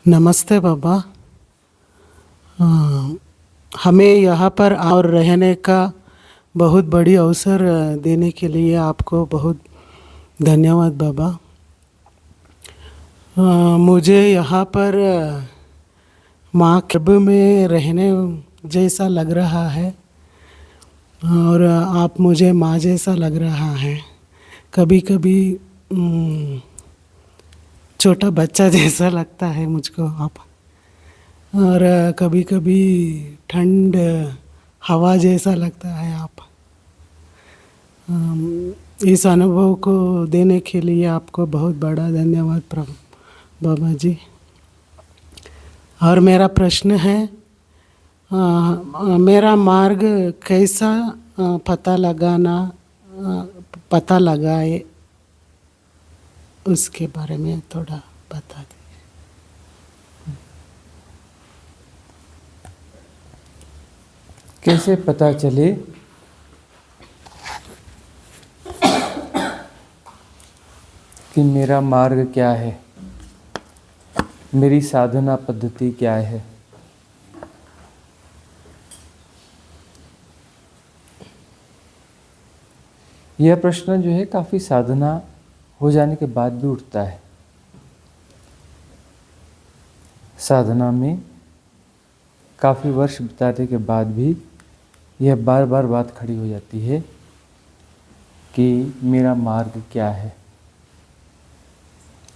नमस्ते बाबा। अ, हमें यहाँ पर और रहने का बहुत बड़ी अवसर देने के लिए आपको बहुत धन्यवाद बाबा। मुझे यहाँ पर माँ के गर्भ में रहने जैसा लग रहा है और आप मुझे माँ जैसा लग रहा है। कभी कभी छोटा बच्चा जैसा लगता है मुझको आप। और कभी कभी ठंड हवा जैसा लगता है आप। इस अनुभव को देने के लिए आपको बहुत बड़ा धन्यवाद प्रभु बाबा जी। और मेरा प्रश्न है, मेरा मार्ग कैसा पता लगाए, उसके बारे में थोड़ा बता दें। कैसे पता चले कि मेरा मार्ग क्या है, मेरी साधना पद्धति क्या है। यह प्रश्न जो है काफ़ी साधना हो जाने के बाद भी उठता है। साधना में काफ़ी वर्ष बिताने के बाद भी यह बार बार बात खड़ी हो जाती है कि मेरा मार्ग क्या है,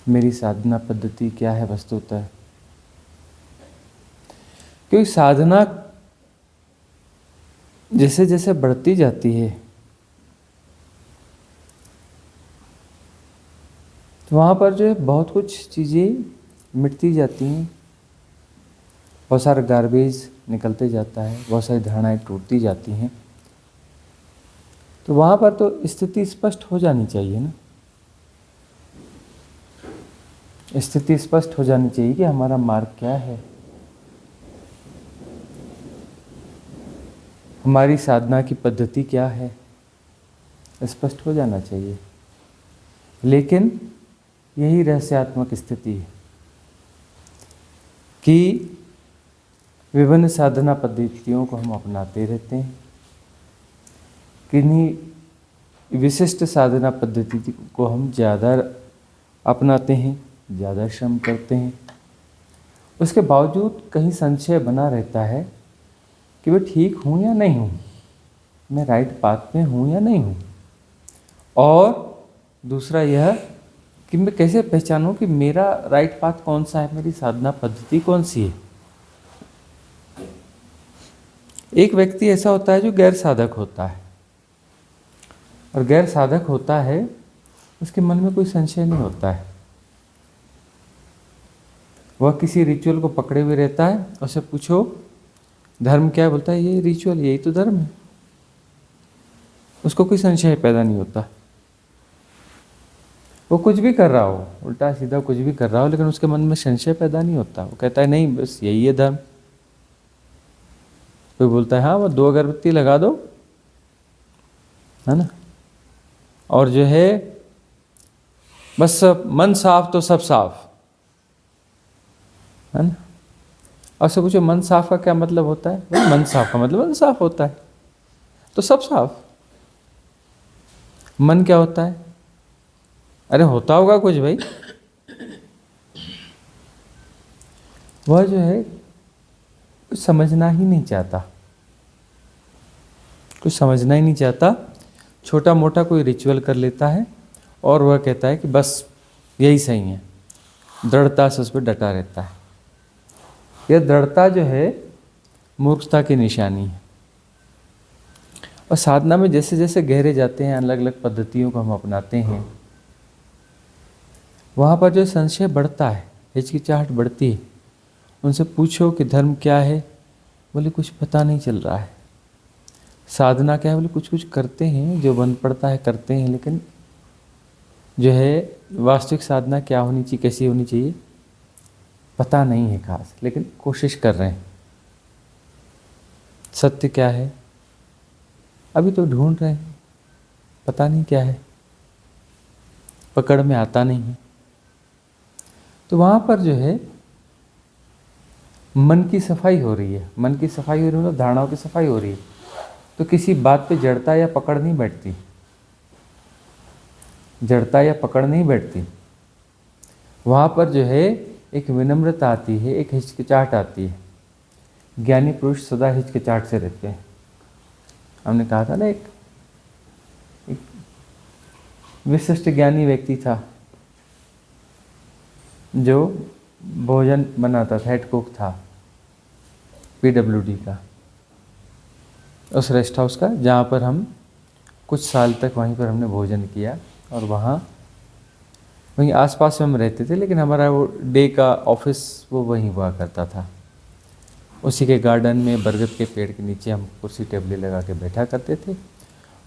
मेरी साधना पद्धति क्या है वस्तुतः। क्योंकि साधना जैसे जैसे बढ़ती जाती है तो वहाँ पर जो है बहुत कुछ चीज़ें मिटती जाती हैं, बहुत सारा गार्बेज निकलते जाता है, बहुत सारी धारणाएं टूटती जाती हैं। तो वहाँ पर तो स्थिति स्पष्ट हो जानी चाहिए ना। स्थिति स्पष्ट हो जानी चाहिए कि हमारा मार्ग क्या है, हमारी साधना की पद्धति क्या है, स्पष्ट हो जाना चाहिए। लेकिन यही रहस्यात्मक स्थिति है कि विभिन्न साधना पद्धतियों को हम अपनाते रहते हैं। किन्हीं विशिष्ट साधना पद्धति को हम ज़्यादा अपनाते हैं, ज़्यादा श्रम करते हैं। उसके बावजूद कहीं संशय बना रहता है कि मैं ठीक हूँ या नहीं हूँ, मैं राइट पाथ में हूँ या नहीं हूँ। और दूसरा यह कि मैं कैसे पहचानूं कि मेरा राइट पाथ कौन सा है, मेरी साधना पद्धति कौन सी है। एक व्यक्ति ऐसा होता है जो गैर साधक होता है, और गैर साधक होता है उसके मन में कोई संशय नहीं होता है। वह किसी रिचुअल को पकड़े हुए रहता है, उससे पूछो धर्म क्या है, बोलता है ये रिचुअल, यही तो धर्म है। उसको कोई संशय पैदा नहीं होता। वो कुछ भी कर रहा हो, उल्टा सीधा कुछ भी कर रहा हो, लेकिन उसके मन में संशय पैदा नहीं होता। वो कहता है नहीं, बस यही है धर्म। कोई बोलता है हाँ वो 2 अगरबत्ती लगा दो, है ना, और जो है बस मन साफ तो सब साफ, है ना। और से पूछो मन साफ का क्या मतलब होता है, भाई मन साफ का मतलब मन साफ होता है, तो सब साफ। मन क्या होता है, अरे होता होगा कुछ भाई। वह जो है कुछ समझना ही नहीं चाहता, कुछ समझना ही नहीं चाहता। छोटा मोटा कोई रिचुअल कर लेता है और वह कहता है कि बस यही सही है, दृढ़ता से उस पर डटा रहता है। यह दृढ़ता जो है मूर्खता की निशानी है। और साधना में जैसे जैसे गहरे जाते हैं, अलग अलग पद्धतियों को हम अपनाते हैं, वहाँ पर जो संशय बढ़ता है, हिचकिचाहट बढ़ती है। उनसे पूछो कि धर्म क्या है, बोले कुछ पता नहीं चल रहा है। साधना क्या है, बोले कुछ कुछ करते हैं, जो बन पड़ता है करते हैं, लेकिन जो है वास्तविक साधना क्या होनी चाहिए, कैसी होनी चाहिए, पता नहीं है खास, लेकिन कोशिश कर रहे हैं। सत्य क्या है अभी तो ढूंढ रहे हैं, पता नहीं क्या है, पकड़ में आता नहीं है। तो वहाँ पर जो है मन की सफाई हो रही है, मन की सफाई हो रही है मतलब धारणाओं की सफाई हो रही है, तो किसी बात पे जड़ता या पकड़ नहीं बैठती, जड़ता या पकड़ नहीं बैठती। वहाँ पर जो है एक विनम्रता आती है, एक हिचकिचाहट आती है। ज्ञानी पुरुष सदा हिचकिचाहट से रहते हैं। हमने कहा था ना, एक विशिष्ट ज्ञानी व्यक्ति था जो भोजन बनाता था, हेड कुक था PWD का, उस रेस्ट हाउस का, जहाँ पर हम कुछ साल तक वहीं पर हमने भोजन किया। और वहीं आसपास में हम रहते थे, लेकिन हमारा वो डे का ऑफिस वो वहीं हुआ करता था। उसी के गार्डन में बरगद के पेड़ के नीचे हम कुर्सी टेबलें लगा के बैठा करते थे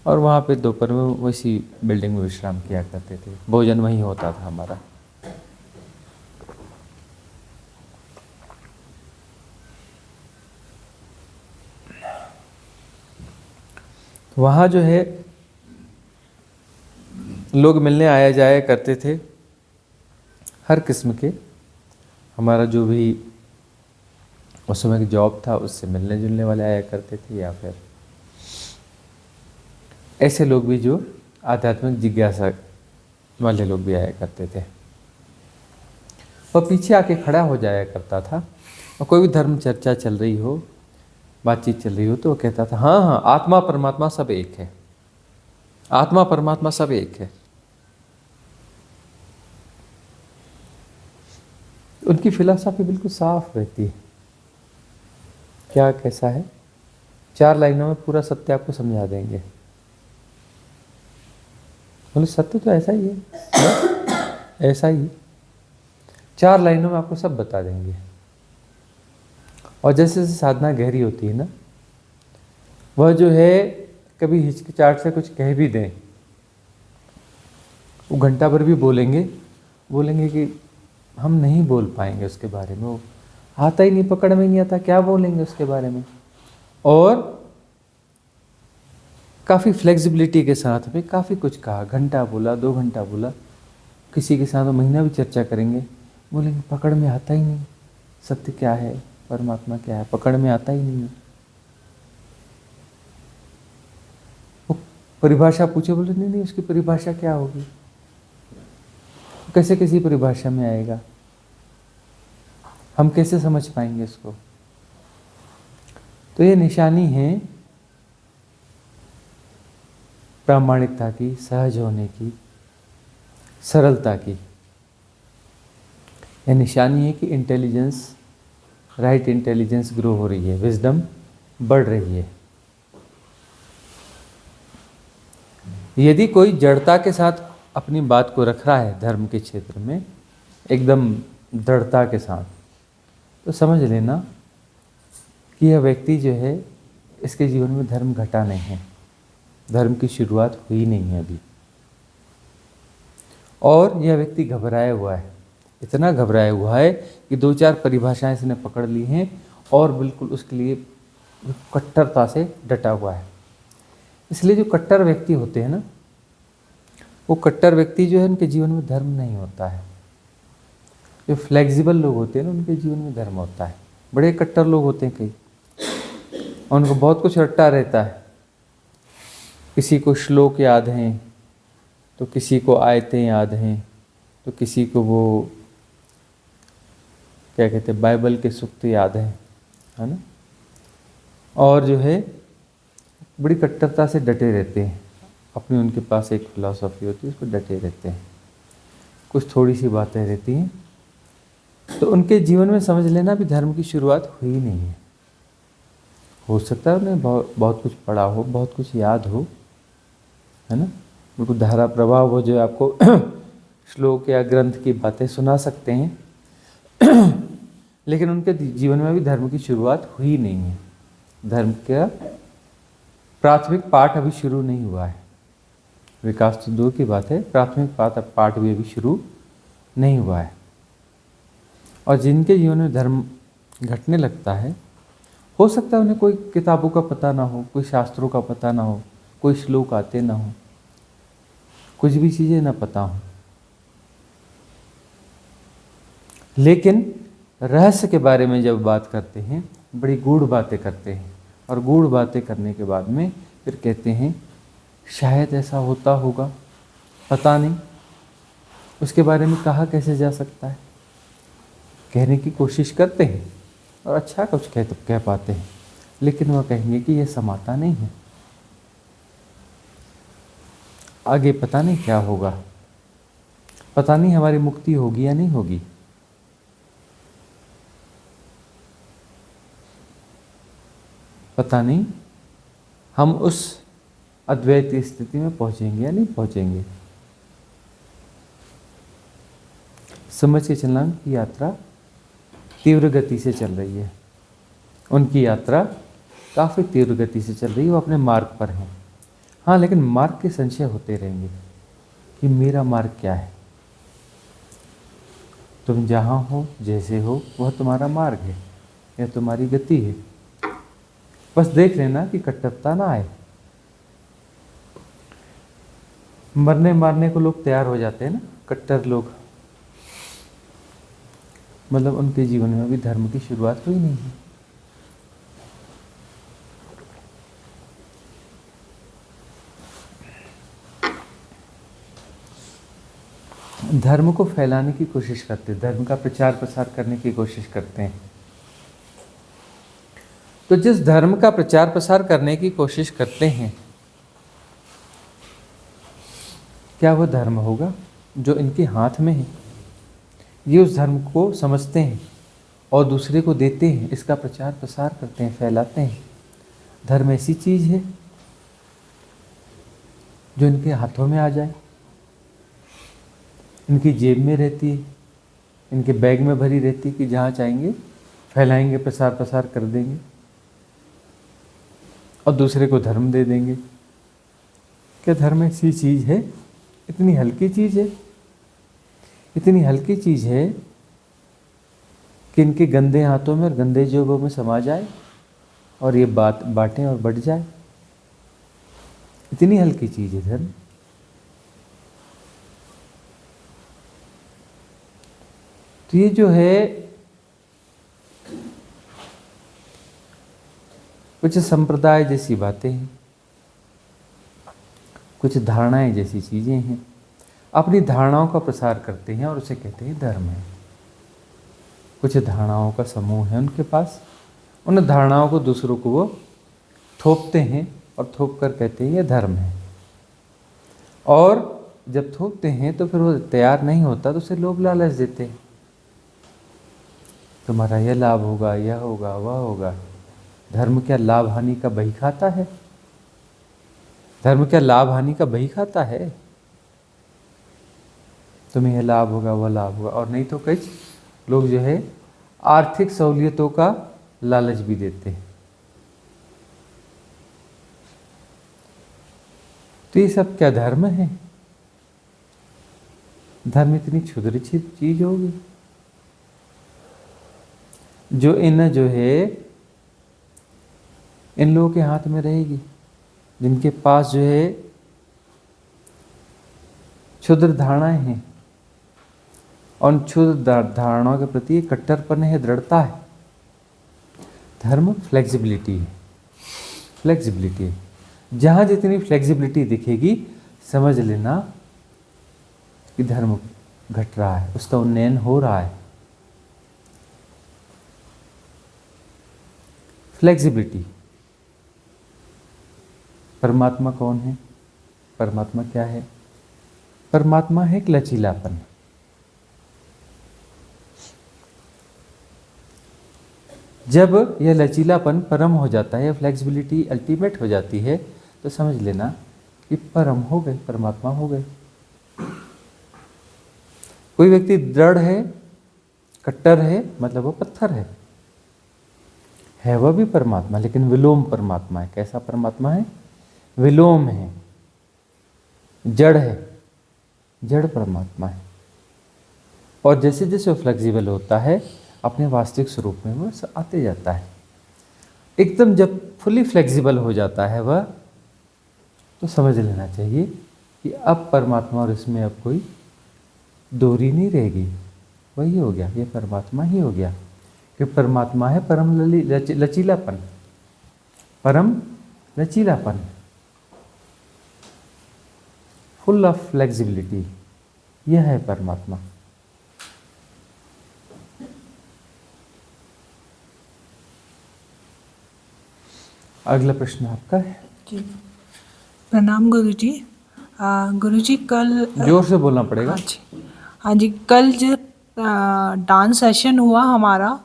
और वहाँ पे दोपहर में वैसी बिल्डिंग में विश्राम किया करते थे। भोजन वहीं होता था हमारा। वहाँ जो है लोग मिलने आया जाया करते थे, हर किस्म के। हमारा जो भी उस समय की जॉब था उससे मिलने जुलने वाले आया करते थे, या फिर ऐसे लोग भी जो आध्यात्मिक जिज्ञासा वाले लोग भी आया करते थे। और पीछे आके खड़ा हो जाया करता था, और कोई भी धर्म चर्चा चल रही हो, बातचीत चल रही हो, तो वो कहता था हाँ हाँ, आत्मा परमात्मा सब एक है, आत्मा परमात्मा सब एक है। उनकी फिलॉसफी बिल्कुल साफ रहती है। क्या कैसा है, 4 लाइनों में पूरा सत्य आपको समझा देंगे। बोले सत्य तो ऐसा ही है, ऐसा ही, 4 लाइनों में आपको सब बता देंगे। और जैसे जैसे साधना गहरी होती है ना, वह जो है कभी हिचकिचाहट से कुछ कह भी दें, वो घंटा भर भी बोलेंगे कि हम नहीं बोल पाएंगे उसके बारे में, वो आता ही नहीं, पकड़ में नहीं आता, क्या बोलेंगे उसके बारे में। और काफ़ी फ्लेक्सिबिलिटी के साथ में काफ़ी कुछ कहा, घंटा बोला, 2 घंटा बोला, किसी के साथ महीना भी चर्चा करेंगे, बोलेंगे पकड़ में आता ही नहीं, सत्य क्या है, परमात्मा क्या है, पकड़ में आता ही नहीं है। वो परिभाषा पूछे, बोले नहीं उसकी परिभाषा क्या होगी, कैसे किसी परिभाषा में आएगा, हम कैसे समझ पाएंगे इसको। तो ये निशानी है प्रामाणिकता की, सहज होने की, सरलता की। यह निशानी है कि इंटेलिजेंस, राइट इंटेलिजेंस ग्रो हो रही है, विजडम बढ़ रही है। यदि कोई जड़ता के साथ अपनी बात को रख रहा है धर्म के क्षेत्र में, एकदम दृढ़ता के साथ, तो समझ लेना कि यह व्यक्ति जो है, इसके जीवन में धर्म घटा नहीं है, धर्म की शुरुआत हुई नहीं है अभी। और यह व्यक्ति घबराया हुआ है, इतना घबराया हुआ है कि 2-4 परिभाषाएं इसने पकड़ ली हैं और बिल्कुल उसके लिए कट्टरता से डटा हुआ है। इसलिए जो कट्टर व्यक्ति होते हैं ना, वो कट्टर व्यक्ति जो है उनके जीवन में धर्म नहीं होता है। जो फ्लेक्सिबल लोग होते हैं ना, उनके जीवन में धर्म होता है। बड़े कट्टर लोग होते हैं कई, उनको बहुत कुछ रट्टा रहता है, किसी को श्लोक याद हैं, तो किसी को आयतें याद हैं, तो किसी को वो क्या कहते हैं बाइबल के सूक्त याद हैं, है ना। और जो है बड़ी कट्टरता से डटे रहते हैं, अपनी उनके पास एक फिलॉसफी होती है, उस पर डटे रहते हैं। कुछ थोड़ी सी बातें रहती हैं, तो उनके जीवन में समझ लेना भी धर्म की शुरुआत हुई नहीं है। हो सकता है उन्हें बहुत कुछ पढ़ा हो, बहुत कुछ याद हो, है ना, बिल्कुल धारा प्रभाव हो जो आपको श्लोक या ग्रंथ की बातें सुना सकते हैं, लेकिन उनके जीवन में भी धर्म की शुरुआत हुई नहीं है। धर्म का प्राथमिक पाठ अभी शुरू नहीं हुआ है। विकास तो दूर की बात है, प्राथमिक पाठ भी अभी शुरू नहीं हुआ है। और जिनके जीवन में धर्म घटने लगता है, हो सकता है उन्हें कोई किताबों का पता ना हो, कोई शास्त्रों का पता ना हो, कोई श्लोक आते ना हो, कुछ भी चीज़ें ना पता हो, लेकिन रहस्य के बारे में जब बात करते हैं, बड़ी गूढ़ बातें करते हैं, और गूढ़ बातें करने के बाद में फिर कहते हैं शायद ऐसा होता होगा, पता नहीं, उसके बारे में कहा कैसे जा सकता है। कहने की कोशिश करते हैं और अच्छा कुछ कह पाते हैं, लेकिन वह कहेंगे कि यह समाता नहीं है, आगे पता नहीं क्या होगा, पता नहीं हमारी मुक्ति होगी या नहीं होगी। पता नहीं हम उस अद्वैत स्थिति में पहुंचेंगे या नहीं पहुंचेंगे। समझ के चलना की यात्रा तीव्र गति से चल रही है, उनकी यात्रा काफ़ी तीव्र गति से चल रही है, वो अपने मार्ग पर हैं। हाँ, लेकिन मार्ग के संशय होते रहेंगे कि मेरा मार्ग क्या है। तुम जहाँ हो, जैसे हो, वह तुम्हारा मार्ग है या तुम्हारी गति है। बस देख लेना कि कट्टरता ना आए। मरने मारने को लोग तैयार हो जाते हैं ना, कट्टर लोग, मतलब उनके जीवन में भी धर्म की शुरुआत हुई नहीं है। धर्म को फैलाने की कोशिश करते हैं, धर्म का प्रचार प्रसार करने की कोशिश करते हैं। तो जिस धर्म का प्रचार प्रसार करने की कोशिश करते हैं, क्या वह धर्म होगा जो इनके हाथ में है? ये उस धर्म को समझते हैं और दूसरे को देते हैं, इसका प्रचार प्रसार करते हैं, फैलाते हैं। धर्म ऐसी चीज़ है जो इनके हाथों में आ जाए, इनकी जेब में रहती है, इनके बैग में भरी रहती है कि जहाँ चाहेंगे फैलाएंगे, प्रसार प्रसार कर देंगे और दूसरे को धर्म दे देंगे। क्या धर्म ऐसी चीज़ है? इतनी हल्की चीज़ है, इतनी हल्की चीज़ है कि इनके गंदे हाथों में और गंदे जेबों में समा जाए और ये बात बांटें और बढ़ जाए। इतनी हल्की चीज़ है धर्म। तो ये जो है कुछ संप्रदाय जैसी बातें हैं, कुछ धारणाएं जैसी चीज़ें हैं, अपनी धारणाओं का प्रसार करते हैं और उसे कहते हैं धर्म है। कुछ धारणाओं का समूह है उनके पास, उन धारणाओं को दूसरों को वो थोपते हैं और थोप कर कहते हैं ये धर्म है। और जब थोपते हैं तो फिर वो तैयार नहीं होता तो उसे लोभ लालच देते हैं, तुम्हारा यह लाभ होगा, यह होगा, वह होगा। धर्म क्या लाभ हानि का बही खाता है? धर्म क्या लाभ हानि का बही खाता है? तुम्हें यह लाभ होगा, वह लाभ होगा। और नहीं तो कई लोग जो है आर्थिक सहूलियतों का लालच भी देते हैं। तो ये सब क्या धर्म है? धर्म इतनी क्षुद्र चीज होगी जो इन लोगों के हाथ में रहेगी, जिनके पास जो है क्षुद्र धारणाएं हैं और क्षुद्र धारणाओं के प्रति कट्टरपन है, दृढ़ता है। धर्म फ्लेक्सिबिलिटी है, फ्लेक्सिबिलिटी है। जहाँ जितनी फ्लेक्सिबिलिटी दिखेगी समझ लेना कि धर्म घट रहा है, उसका उन्नयन हो रहा है। फ्लेक्सिबिलिटी। परमात्मा कौन है? परमात्मा क्या है? परमात्मा है एक लचीलापन। जब यह लचीलापन परम हो जाता है, फ्लेक्सिबिलिटी अल्टीमेट हो जाती है, तो समझ लेना कि परम हो गए, परमात्मा हो गए। कोई व्यक्ति दृढ़ है, कट्टर है, मतलब वो पत्थर है वह भी परमात्मा, लेकिन विलोम परमात्मा है। कैसा परमात्मा है? विलोम है, जड़ है, जड़ परमात्मा है। और जैसे जैसे वो फ्लेक्सिबल होता है अपने वास्तविक स्वरूप में वह आते जाता है। एकदम जब फुली फ्लेक्सिबल हो जाता है वह, तो समझ लेना चाहिए कि अब परमात्मा और इसमें अब कोई दूरी नहीं रहेगी, वही हो गया, ये परमात्मा ही हो गया। कि परमात्मा है परम लचीलापन, परम लचीलापन, फुल ऑफ फ्लेक्सिबिलिटी, यह है परमात्मा। अगला प्रश्न आपका है। जी, प्रणाम गुरुजी। गुरुजी कल जोर से बोलना पड़ेगा। हाँ जी, हाँ जी, कल जो डांस सेशन हुआ हमारा,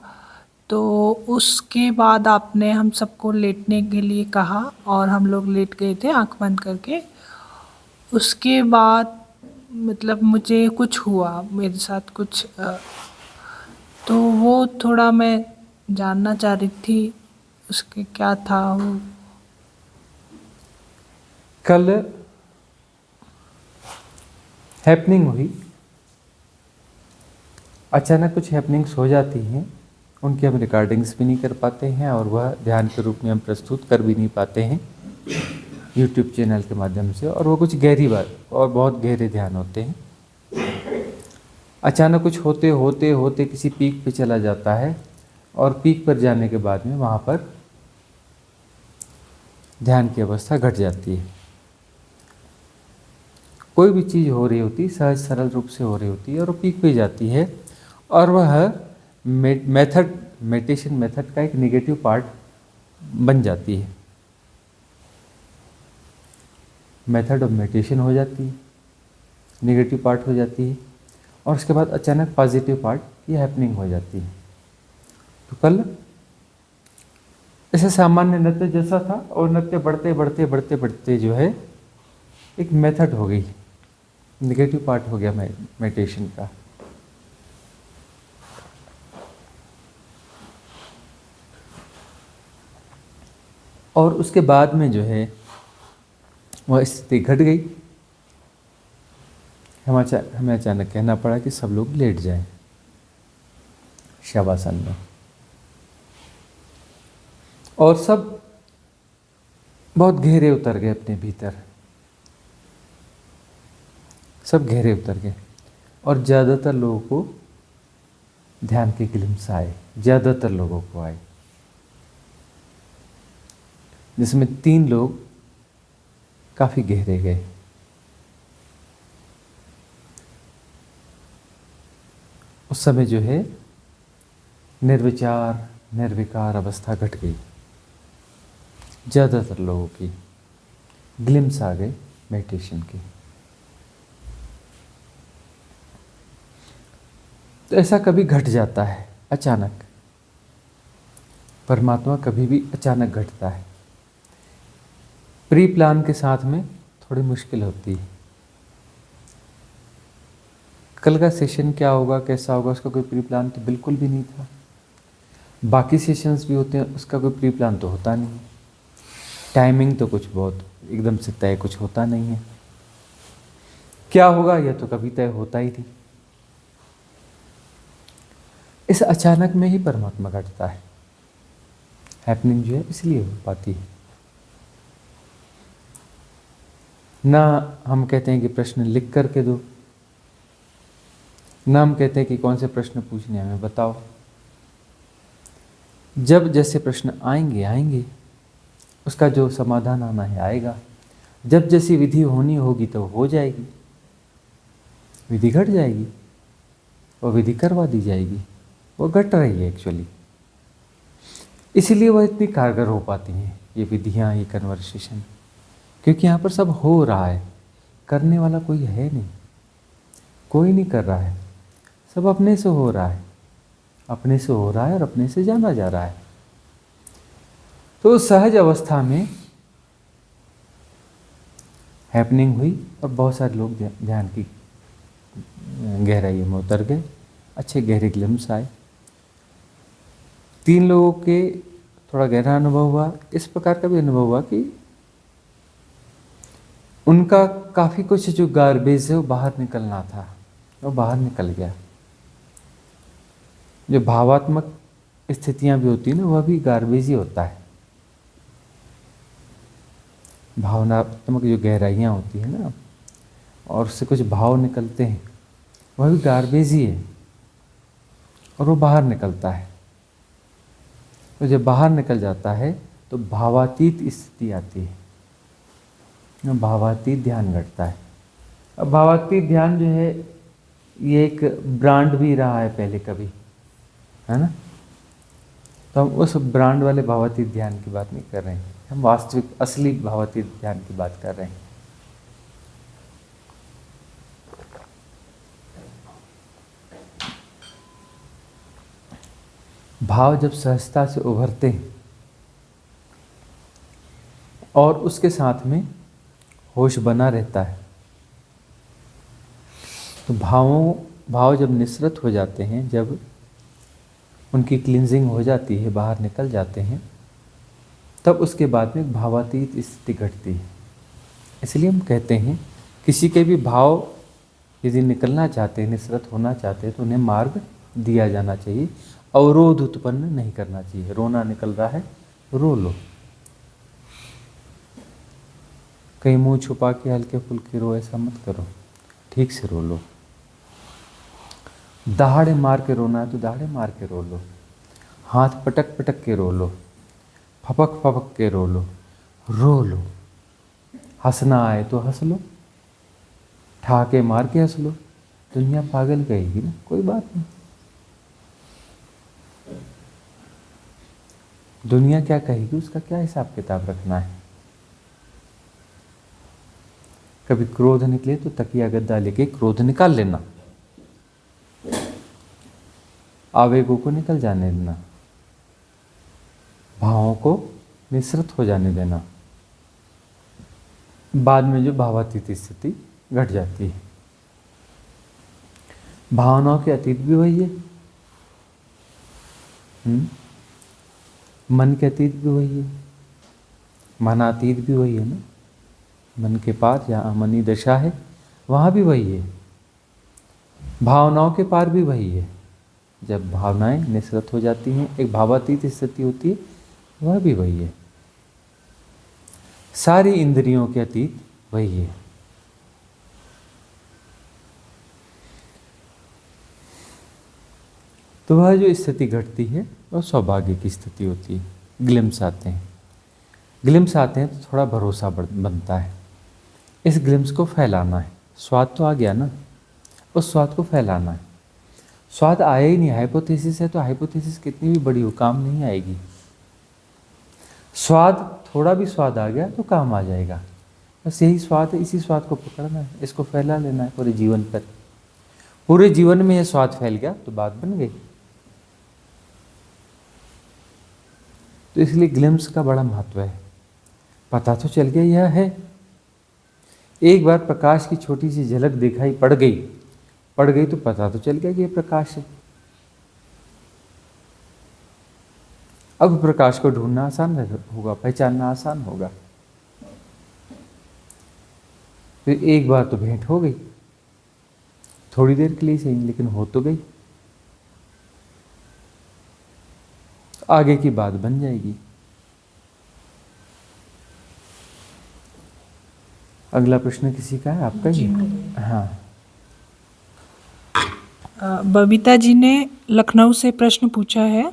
तो उसके बाद आपने हम सबको लेटने के लिए कहा और हम लोग लेट गए थे आंख बंद करके। उसके बाद मतलब मुझे कुछ हुआ, मेरे साथ कुछ तो वो थोड़ा मैं जानना चाह रही थी उसके क्या था वो। कल हैपनिंग हुई, अचानक कुछ हैपनिंग्स हो जाती हैं, उनकी हम रिकॉर्डिंग्स भी नहीं कर पाते हैं और वह ध्यान के रूप में हम प्रस्तुत कर भी नहीं पाते हैं यूट्यूब चैनल के माध्यम से, और वो कुछ गहरी बात और बहुत गहरे ध्यान होते हैं। अचानक कुछ होते होते होते किसी पीक पे चला जाता है और पीक पर जाने के बाद में वहाँ पर ध्यान की अवस्था घट जाती है। कोई भी चीज़ हो रही होती सहज सरल रूप से हो रही होती है और वो पीक पे जाती है, और वह मेडिटेशन मेथड का एक नेगेटिव पार्ट बन जाती है। मेथड ऑफ मेडिटेशन हो जाती है, नेगेटिव पार्ट हो जाती है, और उसके बाद अचानक पॉजिटिव पार्ट की हैपनिंग हो जाती है। तो कल ऐसे सामान्य नृत्य जैसा था, और नृत्य बढ़ते बढ़ते बढ़ते बढ़ते जो है एक मेथड हो गई, नेगेटिव पार्ट हो गया मेडिटेशन का। और उसके बाद में जो है वह स्थिति घट गई। हमें अचानक कहना पड़ा कि सब लोग लेट जाएं शवासन में, और सब बहुत गहरे उतर गए अपने भीतर, सब गहरे उतर गए, और ज़्यादातर लोगों को ध्यान के ग्लिम्स आए, ज़्यादातर लोगों को आए, जिसमें 3 लोग काफ़ी गहरे गए। उस समय जो है निर्विचार निर्विकार अवस्था घट गई, ज़्यादातर लोगों की ग्लिम्स आ गए मेडिटेशन की। तो ऐसा कभी घट जाता है अचानक, परमात्मा कभी भी अचानक घटता है। प्री प्लान के साथ में थोड़ी मुश्किल होती है। कल का सेशन क्या होगा कैसा होगा उसका कोई प्री प्लान तो बिल्कुल भी नहीं था। बाकी सेशंस भी होते हैं, उसका कोई प्री प्लान तो होता नहीं है। टाइमिंग तो कुछ बहुत एकदम से तय कुछ होता नहीं है। क्या होगा यह तो कभी तय होता ही नहीं। इस अचानक में ही परमात्मा घटता है। हैपनिंग जो है इसलिए हो पाती है। ना हम कहते हैं कि प्रश्न लिख करके दो, ना हम कहते हैं कि कौन से प्रश्न पूछने हमें बताओ। जब जैसे प्रश्न आएंगे आएंगे, उसका जो समाधान आना है आएगा। जब जैसी विधि होनी होगी तो हो जाएगी, विधि घट जाएगी, वो विधि करवा दी जाएगी। वो घट रही है एक्चुअली, इसीलिए वह इतनी कारगर हो पाती हैं ये विधियाँ, ये कन्वर्सेशन, क्योंकि यहाँ पर सब हो रहा है। करने वाला कोई है नहीं, कोई नहीं कर रहा है, सब अपने से हो रहा है, अपने से हो रहा है और अपने से जाना जा रहा है। तो सहज अवस्था में हैपनिंग हुई और बहुत सारे लोग ध्यान की गहराई में उतर गए, अच्छे गहरे ग्लिम्स आए। 3 लोगों के थोड़ा गहरा अनुभव हुआ। इस प्रकार का भी अनुभव हुआ कि उनका काफ़ी कुछ जो गार्बेज है वो बाहर निकलना था, वो बाहर निकल गया। जो भावात्मक स्थितियां भी होती हैं ना, वह भी गार्बेज ही होता है। भावनात्मक जो गहराइयाँ होती हैं ना, और उससे कुछ भाव निकलते हैं, वह भी गार्बेज ही है, और वो बाहर निकलता है। तो जब बाहर निकल जाता है तो भावातीत स्थिति आती है, भावातीत ध्यान घटता है। अब भावातीत ध्यान जो है ये एक ब्रांड भी रहा है पहले कभी, है ना। तो हम उस ब्रांड वाले भावातीत ध्यान की बात नहीं कर रहे हैं, हम वास्तविक असली भावातीत ध्यान की बात कर रहे हैं। भाव जब सहजता से उभरते हैं और उसके साथ में होश बना रहता है, तो भाव जब निसृत हो जाते हैं, जब उनकी क्लींजिंग हो जाती है, बाहर निकल जाते हैं, तब उसके बाद में भावातीत स्थिति घटती है। इसलिए हम कहते हैं किसी के भी भाव यदि निकलना चाहते हैं, निसृत होना चाहते हैं, तो उन्हें मार्ग दिया जाना चाहिए, अवरोध उत्पन्न नहीं करना चाहिए। रोना निकल रहा है, रो लो, कहीं मुंह छुपा के हल्के फुल्के रो, ऐसा मत करो, ठीक से रो लो। दहाड़े मार के रोना है तो दहाड़े मार के रो लो, हाथ पटक पटक के रो लो, फपक फपक के रो लो। हंसना आए तो हंस लो, ठाके मार के हंस लो, दुनिया पागल कहेगी ना, कोई बात नहीं। दुनिया क्या कहेगी उसका क्या हिसाब किताब रखना है। कभी क्रोध निकले तो तकिया गद्दा लेके क्रोध निकाल लेना, आवेगों को निकल जाने देना, भावों को निसृत हो जाने देना। बाद में जो भावातीत स्थिति घट जाती है। भावनाओं के अतीत भी वही है, मन के अतीत भी वही है, मनातीत भी वही है ना। मन के पार जहाँ मनी दशा है वहाँ भी वही है, भावनाओं के पार भी वही है। जब भावनाएं निसृत हो जाती हैं, एक भावातीत स्थिति होती है, वह भी वही है। सारी इंद्रियों के अतीत वही है। तो वह जो स्थिति घटती है वह सौभाग्य की स्थिति होती है। ग्लिम्स आते हैं, ग्लिम्स आते हैं तो थोड़ा भरोसा बनता है। इस ग्लिम्स को फैलाना है। स्वाद तो आ गया ना, उस स्वाद को फैलाना है। स्वाद आया ही नहीं, हाइपोथेसिस है तो हाइपोथेसिस कितनी भी बड़ी हो काम नहीं आएगी। स्वाद, थोड़ा भी स्वाद आ गया तो काम आ जाएगा। बस यही स्वाद है, इसी स्वाद को पकड़ना है, इसको फैला लेना है पूरे जीवन पर। पूरे जीवन में यह स्वाद फैल गया तो बात बन गई। तो इसलिए ग्लिम्स का बड़ा महत्व है। पता तो चल गया यह है, एक बार प्रकाश की छोटी सी झलक दिखाई पड़ गई तो पता तो चल गया कि यह प्रकाश है। अब प्रकाश को ढूंढना आसान होगा, पहचानना आसान होगा। तो एक बार तो भेंट हो गई, थोड़ी देर के लिए सही, लेकिन हो तो गई। आगे की बात बन जाएगी। अगला प्रश्न किसी का है? आपका ही? हाँ। बबीता जी ने लखनऊ से प्रश्न पूछा है।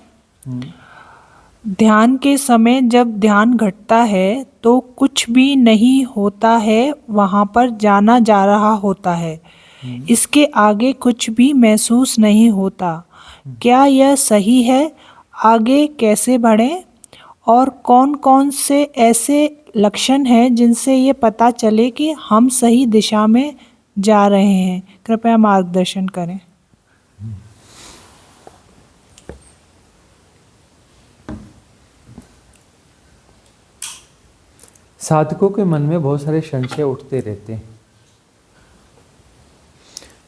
ध्यान के समय जब ध्यान घटता है तो कुछ भी नहीं होता है, वहाँ पर जाना जा रहा होता है, इसके आगे कुछ भी महसूस नहीं होता। क्या यह सही है? आगे कैसे बढ़ें? और कौन कौन से ऐसे लक्षण हैं जिनसे ये पता चले कि हम सही दिशा में जा रहे हैं? कृपया मार्गदर्शन करें। साधकों के मन में बहुत सारे संशय उठते रहते हैं।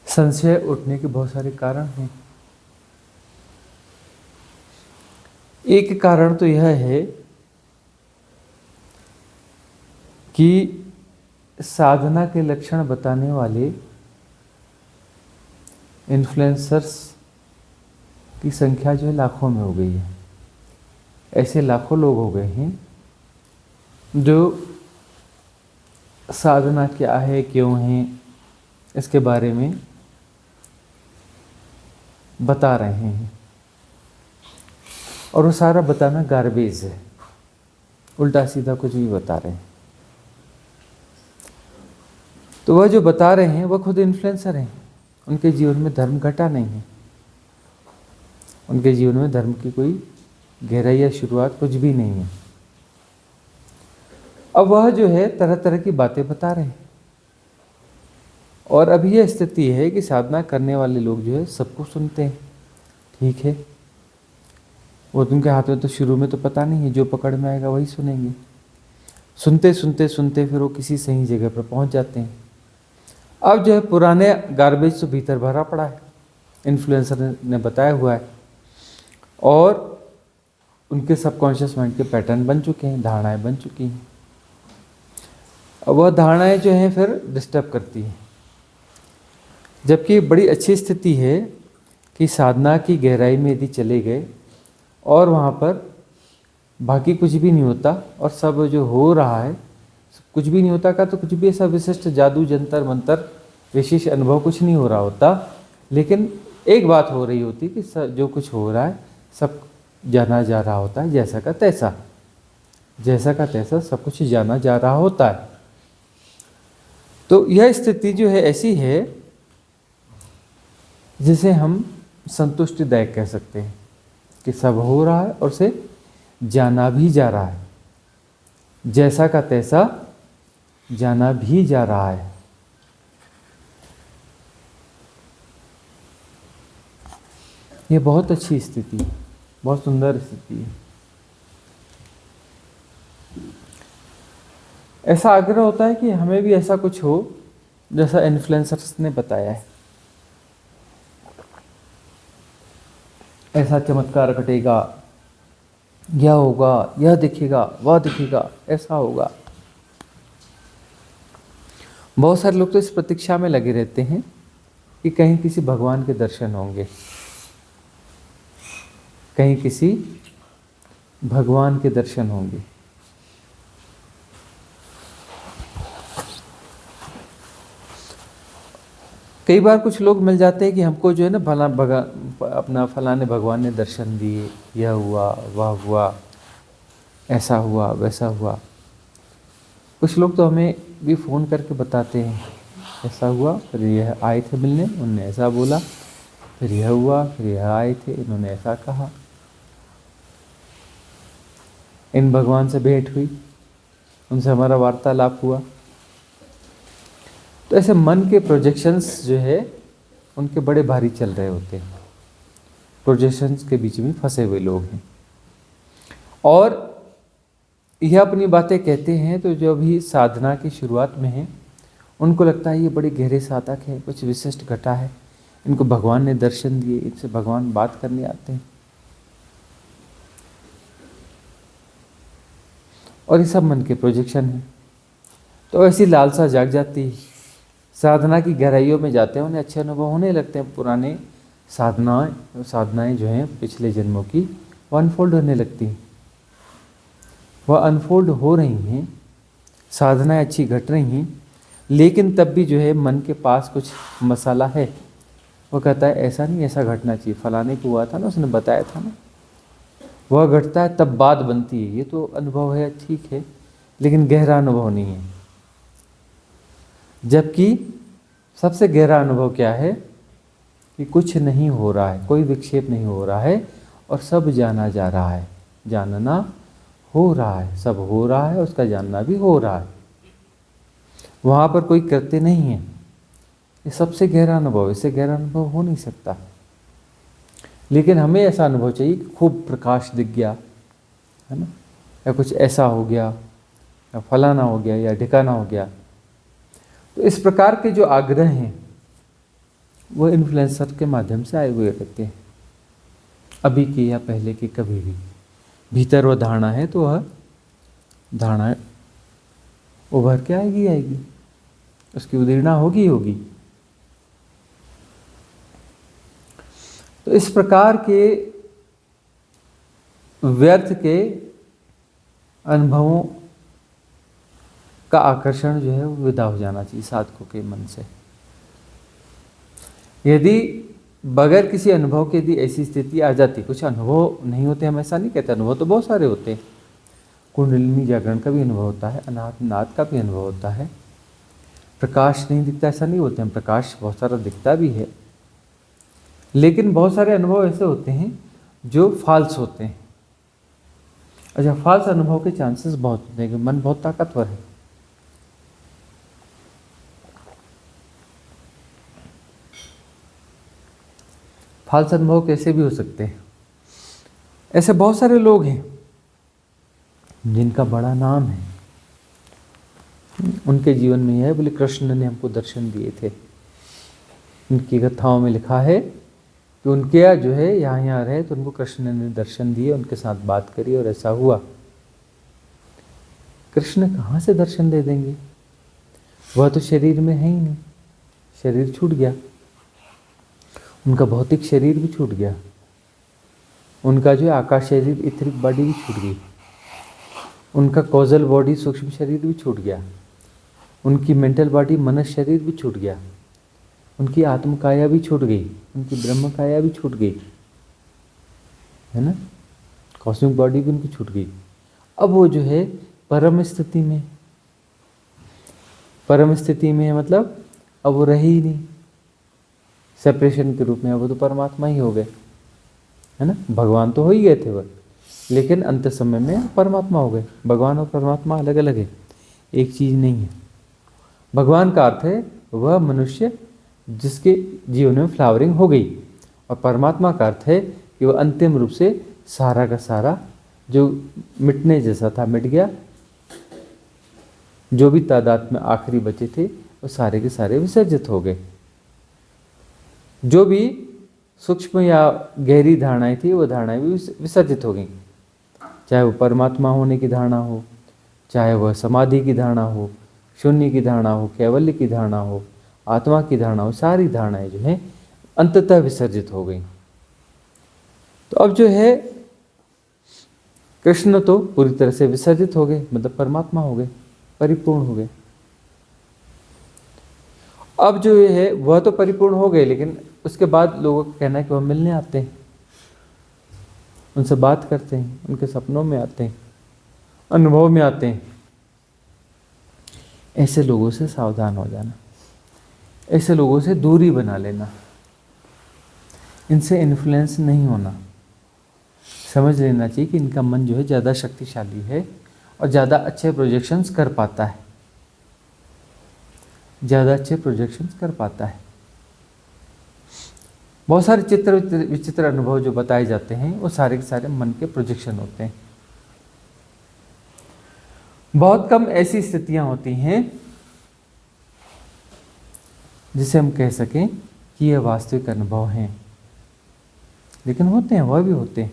संशय उठने के बहुत सारे कारण हैं। एक कारण तो यह है कि साधना के लक्षण बताने वाले इन्फ्लुएंसर्स की संख्या जो है लाखों में हो गई है। ऐसे लाखों लोग हो गए हैं जो साधना क्या है, क्यों है, इसके बारे में बता रहे हैं। और वो सारा बताना गार्बेज है, उल्टा सीधा कुछ भी बता रहे हैं। तो वह जो बता रहे हैं वह खुद इन्फ्लुएंसर हैं, उनके जीवन में धर्म घटा नहीं है, उनके जीवन में धर्म की कोई गहराई या शुरुआत कुछ भी नहीं है। अब वह जो है तरह तरह की बातें बता रहे हैं, और अभी यह स्थिति है कि साधना करने वाले लोग जो है सबको सुनते हैं, ठीक है, वो उनके हाथ में तो शुरू में तो पता नहीं है, जो पकड़ में आएगा वही सुनेंगे। सुनते सुनते सुनते फिर वो किसी सही जगह पर पहुंच जाते हैं। अब जो है पुराने गार्बेज तो भीतर भरा पड़ा है, इन्फ्लुएंसर ने बताया हुआ है, और उनके सबकॉन्शियस माइंड के पैटर्न बन चुके हैं, धारणाएं बन चुकी हैं। अब वह धारणाएं जो हैं फिर डिस्टर्ब करती हैं, जबकि बड़ी अच्छी स्थिति है कि साधना की गहराई में यदि चले गए और वहाँ पर बाकी कुछ भी नहीं होता और सब जो हो रहा है कुछ भी नहीं होता का, तो कुछ भी ऐसा विशिष्ट जादू जंतर मंतर विशेष अनुभव कुछ नहीं हो रहा होता, लेकिन एक बात हो रही होती कि जो कुछ हो रहा है सब जाना जा रहा होता है, जैसा का तैसा, जैसा का तैसा सब कुछ जाना जा रहा होता है। तो यह स्थिति जो है ऐसी है जिसे हम संतुष्टिदायक कह सकते हैं कि सब हो रहा है और उसे जाना भी जा रहा है, जैसा का तैसा जाना भी जा रहा है। ये बहुत अच्छी स्थिति है, बहुत सुंदर स्थिति है। ऐसा आग्रह होता है कि हमें भी ऐसा कुछ हो जैसा इन्फ्लुएंसर्स ने बताया है, ऐसा चमत्कार घटेगा, यह होगा, यह दिखेगा, वह दिखेगा, ऐसा होगा। बहुत सारे लोग तो इस प्रतीक्षा में लगे रहते हैं कि कहीं किसी भगवान के दर्शन होंगे, कहीं किसी भगवान के दर्शन होंगे। कई बार कुछ लोग मिल जाते हैं कि हमको जो है ना अपना फलाने भगवान ने दर्शन दिए, यह हुआ, वह हुआ, ऐसा हुआ, वैसा हुआ। कुछ लोग तो हमें भी फ़ोन करके बताते हैं ऐसा हुआ, फिर यह आए थे मिलने, उन्होंने ऐसा बोला, फिर यह हुआ, फिर यह आए थे, इन्होंने ऐसा कहा, इन भगवान से भेंट हुई, उनसे हमारा वार्तालाप हुआ। तो ऐसे मन के प्रोजेक्शंस जो है उनके बड़े भारी चल रहे होते हैं, प्रोजेक्शंस के बीच में फंसे हुए लोग हैं, और यह अपनी बातें कहते हैं तो जो भी साधना की शुरुआत में है उनको लगता है ये बड़े गहरे साधक है, कुछ विशिष्ट घटा है, इनको भगवान ने दर्शन दिए, इनसे भगवान बात करने आते हैं, और ये सब मन के प्रोजेक्शन है। तो ऐसी लालसा जाग जाती है, साधना की गहराइयों में जाते हैं, उन्हें अच्छे अनुभव होने लगते हैं, पुराने साधनाएं जो हैं पिछले जन्मों की वो अनफोल्ड होने लगती हैं, वह अनफोल्ड हो रही हैं, साधनाएं अच्छी घट रही हैं, लेकिन तब भी जो है मन के पास कुछ मसाला है, वो कहता है ऐसा नहीं, ऐसा घटना चाहिए, फलाने को हुआ था ना, उसने बताया था ना, वह घटता है तब बात बनती है। ये तो अनुभव है, ठीक है, लेकिन गहरा अनुभव नहीं है। जबकि सबसे गहरा अनुभव क्या है कि कुछ नहीं हो रहा है, कोई विक्षेप नहीं हो रहा है और सब जाना जा रहा है, जानना हो रहा है, सब हो रहा है, उसका जानना भी हो रहा है, वहाँ पर कोई कृत्य नहीं है। ये सबसे गहरा अनुभव, इससे गहरा अनुभव हो नहीं सकता। लेकिन हमें ऐसा अनुभव चाहिए कि खूब प्रकाश दिख गया है ना, या कुछ ऐसा हो गया, या फलाना हो गया, या ढिकाना हो गया। तो इस प्रकार के जो आग्रह हैं वो इन्फ्लुएंसर के माध्यम से आए हुए रहते हैं, अभी के या पहले के, कभी भी भीतर वह धारणा है तो वह धारणा उभर के आएगी, उसकी उदीर्णा होगी। तो इस प्रकार के व्यर्थ के अनुभवों का आकर्षण जो है वो विदा हो जाना चाहिए साधकों के मन से। यदि बगैर किसी अनुभव के यदि ऐसी स्थिति आ जाती, कुछ अनुभव नहीं होते, हम ऐसा नहीं कहते, अनुभव तो बहुत सारे होते हैं। कुंडलिनी जागरण का भी अनुभव होता है, अनाहतनाद का भी अनुभव होता है। प्रकाश नहीं दिखता ऐसा नहीं बोलते हम, प्रकाश बहुत सारा दिखता भी है, लेकिन बहुत सारे अनुभव ऐसे होते हैं जो फॉल्स होते हैं। अच्छा, फॉल्स अनुभव के चांसेस बहुत होते हैं कि मन बहुत ताकतवर है। फॉल्स अनुभव कैसे भी हो सकते हैं। ऐसे बहुत सारे लोग हैं जिनका बड़ा नाम है, उनके जीवन में यह है, बोले कृष्ण ने हमको दर्शन दिए थे। उनकी कथाओं में लिखा है कि उनके जो है यहाँ रहे तो उनको कृष्ण ने दर्शन दिए, उनके साथ बात करी और ऐसा हुआ। कृष्ण कहाँ से दर्शन दे देंगे, वह तो शरीर में है ही नहीं, शरीर छूट गया, उनका भौतिक शरीर भी छूट गया, उनका जो आकाश शरीर इथरिक बॉडी भी छूट गई, उनका कॉजल बॉडी सूक्ष्म शरीर भी छूट गया, उनकी मेंटल बॉडी मनस शरीर भी छूट गया, उनकी आत्म काया भी छूट गई, उनकी ब्रह्म काया भी छूट गई, है ना, कॉस्मिक बॉडी भी उनकी छूट गई। अब वो जो है परम स्थिति में, परम स्थिति में मतलब अब वो रहे ही नहीं, सेपरेशन के रूप में, अब वो तो परमात्मा ही हो गए, है ना। भगवान तो हो ही गए थे वह, लेकिन अंत समय में परमात्मा हो गए। भगवान और परमात्मा अलग अलग है, एक चीज़ नहीं है। भगवान का अर्थ है वह मनुष्य जिसके जीवन में फ्लावरिंग हो गई, और परमात्मा का अर्थ है कि वह अंतिम रूप से सारा का सारा जो मिटने जैसा था मिट गया, जो भी तादाद में आखिरी बचे थे वो सारे के सारे विसर्जित हो गए। जो भी सूक्ष्म या गहरी धारणाएं थी वो धारणाएं भी विसर्जित हो गई, चाहे वो परमात्मा होने की धारणा हो, चाहे वह समाधि की धारणा हो, शून्य की धारणा हो, कैवल्य की धारणा हो, आत्मा की धारणा हो, सारी धारणाएं जो हैं अंततः विसर्जित हो गई। तो अब जो है कृष्ण तो पूरी तरह से विसर्जित हो गए, मतलब परमात्मा हो गए, परिपूर्ण हो गए। अब जो ये है वह तो परिपूर्ण हो गए, लेकिन उसके बाद लोगों का कहना है कि वह मिलने आते हैं, उनसे बात करते हैं, उनके सपनों में आते हैं, अनुभव में आते हैं। ऐसे लोगों से सावधान हो जाना, ऐसे लोगों से दूरी बना लेना, इनसे इन्फ्लुएंस नहीं होना। समझ लेना चाहिए कि इनका मन जो है ज़्यादा शक्तिशाली है और ज़्यादा अच्छे प्रोजेक्शंस कर पाता है, ज़्यादा अच्छे प्रोजेक्शंस कर पाता है। बहुत सारे विचित्र अनुभव जो बताए जाते हैं वो सारे के सारे मन के प्रोजेक्शन होते हैं। बहुत कम ऐसी स्थितियां होती हैं जिसे हम कह सकें कि यह वास्तविक अनुभव हैं, लेकिन होते हैं, वह भी होते हैं,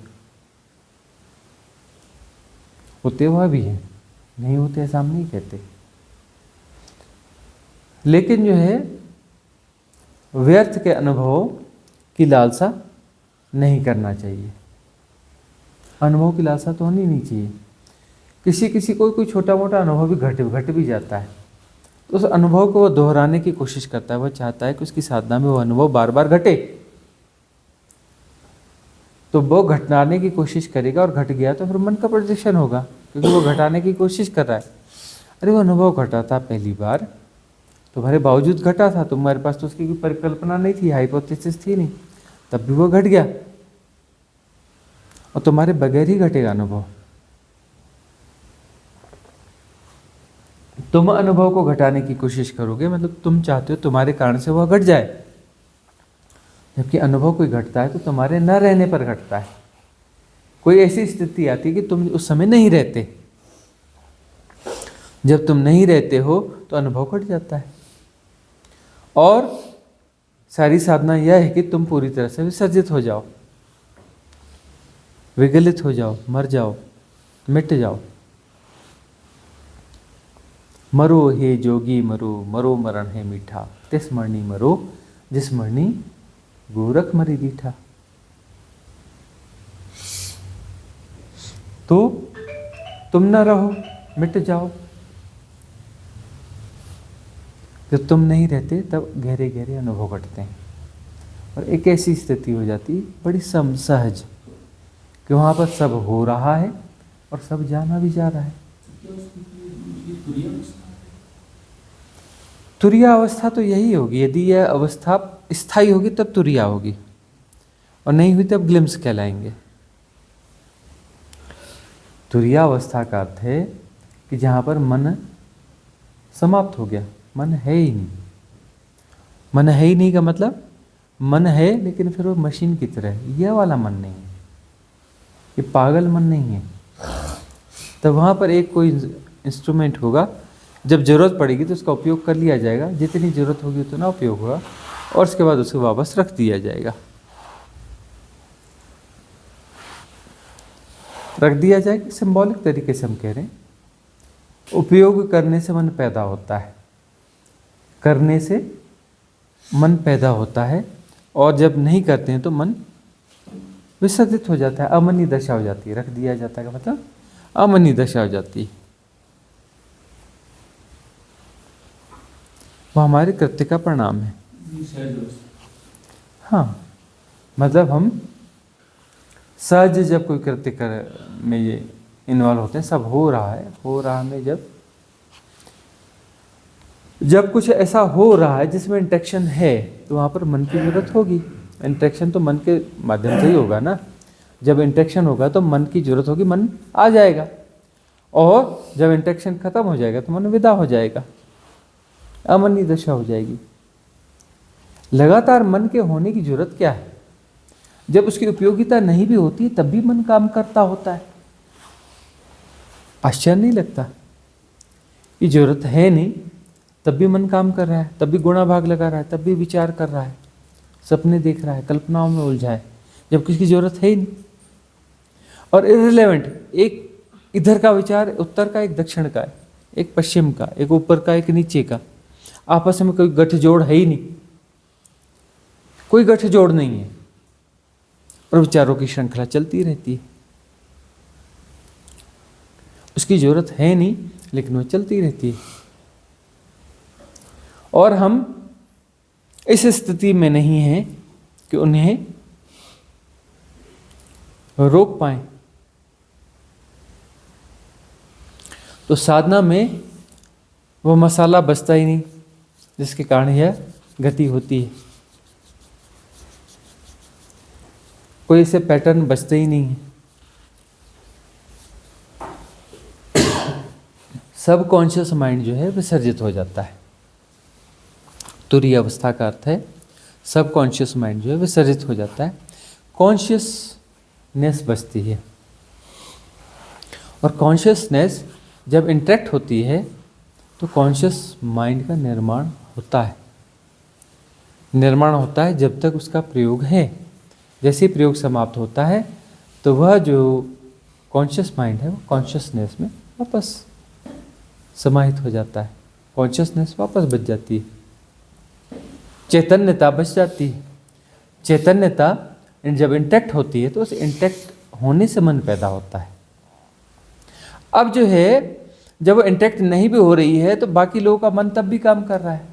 होते वह भी है, नहीं होते ऐसा हम नहीं कहते। लेकिन जो है व्यर्थ के अनुभवों की लालसा नहीं करना चाहिए। अनुभव की लालसा तो होनी नहीं चाहिए। किसी को कोई छोटा मोटा अनुभव भी घट भी जाता है तो उस अनुभव को वो दोहराने की कोशिश करता है, वह चाहता है कि उसकी साधना में वो अनुभव बार बार घटे, तो वो घटाने की कोशिश करेगा और घट गया तो फिर मन का प्रोजेक्शन होगा, क्योंकि वो घटाने की कोशिश कर रहा है। अरे वो अनुभव घटा था पहली बार, तुम्हारे बावजूद घटा था, तुम्हारे पास तो उसकी कोई परिकल्पना नहीं थी, हाइपोथेसिस थी नहीं, तब भी वो घट गया, और तुम्हारे बगैर ही घटेगा अनुभव। तुम अनुभव को घटाने की कोशिश करोगे, मतलब तुम चाहते हो तुम्हारे कारण से वह घट जाए, जबकि अनुभव कोई घटता है तो तुम्हारे न रहने पर घटता है। कोई ऐसी स्थिति आती है कि तुम उस समय नहीं रहते, जब तुम नहीं रहते हो तो अनुभव घट जाता है। और सारी साधना यह है कि तुम पूरी तरह से विसर्जित हो जाओ, विगलित हो जाओ, मर जाओ, मिट जाओ। मरो हे जोगी मरो, मरो मरण है मीठा, तिस मरनी मरो जिस मरनी गोरख मरी दीठा। तो तुम न रहो, मिट जाओ। जब तुम नहीं रहते तब गहरे गहरे अनुभव घटते हैं। और एक ऐसी स्थिति हो जाती है बड़ी सहज कि वहाँ पर सब हो रहा है और सब जाना भी जा रहा है। तुरिया अवस्था तो यही होगी, यदि यह अवस्था स्थायी होगी तब तुरिया होगी, और नहीं हुई तब ग्लिम्स कहलाएंगे। तुरिया अवस्था का अर्थ है कि जहाँ पर मन समाप्त हो गया, मन है ही नहीं। मन है ही नहीं का मतलब मन है लेकिन फिर वो मशीन की तरह है, यह वाला मन नहीं है, ये पागल मन नहीं है। तब वहाँ पर एक कोई इंस्ट्रूमेंट होगा, जब जरूरत पड़ेगी तो उसका उपयोग कर लिया जाएगा, जितनी जरूरत होगी उतना उपयोग होगा, और उसके बाद उसे वापस रख दिया जाएगा। रख दिया जाएगा सिंबॉलिक तरीके से हम कह रहे हैं। उपयोग करने से मन पैदा होता है, करने से मन पैदा होता है, और जब नहीं करते हैं तो मन विसर्जित हो जाता है, अमनी दशा हो जाती है। रख दिया जाता है का मतलब अमनी दशा हो जाती है। वो हमारे कृत्य का परिणाम है। हाँ, मतलब हम सहज जब कोई कृत्य कर में ये इन्वॉल्व होते हैं, सब हो रहा है, हो रहा में जब कुछ ऐसा हो रहा है जिसमें इंटरेक्शन है तो वहाँ पर मन की जरूरत होगी। इंटरेक्शन तो मन के माध्यम से ही होगा ना। जब इंटरेक्शन होगा तो मन की जरूरत होगी, मन आ जाएगा, और जब इंटरेक्शन खत्म हो जाएगा तो मन विदा हो जाएगा, अमनी दशा हो जाएगी। लगातार मन के होने की जरूरत क्या है? जब उसकी उपयोगिता नहीं भी होती तब भी मन काम करता होता है। आश्चर्य नहीं लगता? ये जरूरत है नहीं तब भी मन काम कर रहा है, तब भी गुणा भाग लगा रहा है, तब भी विचार कर रहा है, सपने देख रहा है, कल्पनाओं में उलझा है, जब किसी की जरूरत है ही नहीं। और इररिलेवेंट, एक इधर का विचार उत्तर का, एक दक्षिण का है, एक पश्चिम का, एक ऊपर का, एक नीचे का, आपस में कोई गठजोड़ है ही नहीं, कोई गठजोड़ नहीं है, और विचारों की श्रृंखला चलती रहती है। उसकी जरूरत है नहीं लेकिन वो चलती रहती है। और हम इस स्थिति में नहीं हैं कि उन्हें रोक पाएं। तो साधना में वो मसाला बचता ही नहीं जिसके कारण यह गति होती है। कोई ऐसे पैटर्न बचते ही नहीं है। सब कॉन्शियस माइंड जो है विसर्जित हो जाता है। तुरीय अवस्था का अर्थ है सब कॉन्शियस माइंड जो है विसर्जित हो जाता है, कॉन्शियसनेस बचती है। और कॉन्शियसनेस जब इंटरेक्ट होती है तो कॉन्शियस माइंड का निर्माण होता है। निर्माण होता है जब तक उसका प्रयोग है। जैसे ही प्रयोग समाप्त होता है तो वह जो कॉन्शियस माइंड है वो कॉन्शियसनेस में वापस समाहित हो जाता है, कॉन्शियसनेस वापस बच जाती है, चैतन्यता बच जाती है। चैतन्यता जब इंटैक्ट होती है तो उस इंटैक्ट होने से मन पैदा होता है। अब जो है जब वो इंटैक्ट नहीं भी हो रही है तो बाकी लोगों का मन तब भी काम कर रहा है,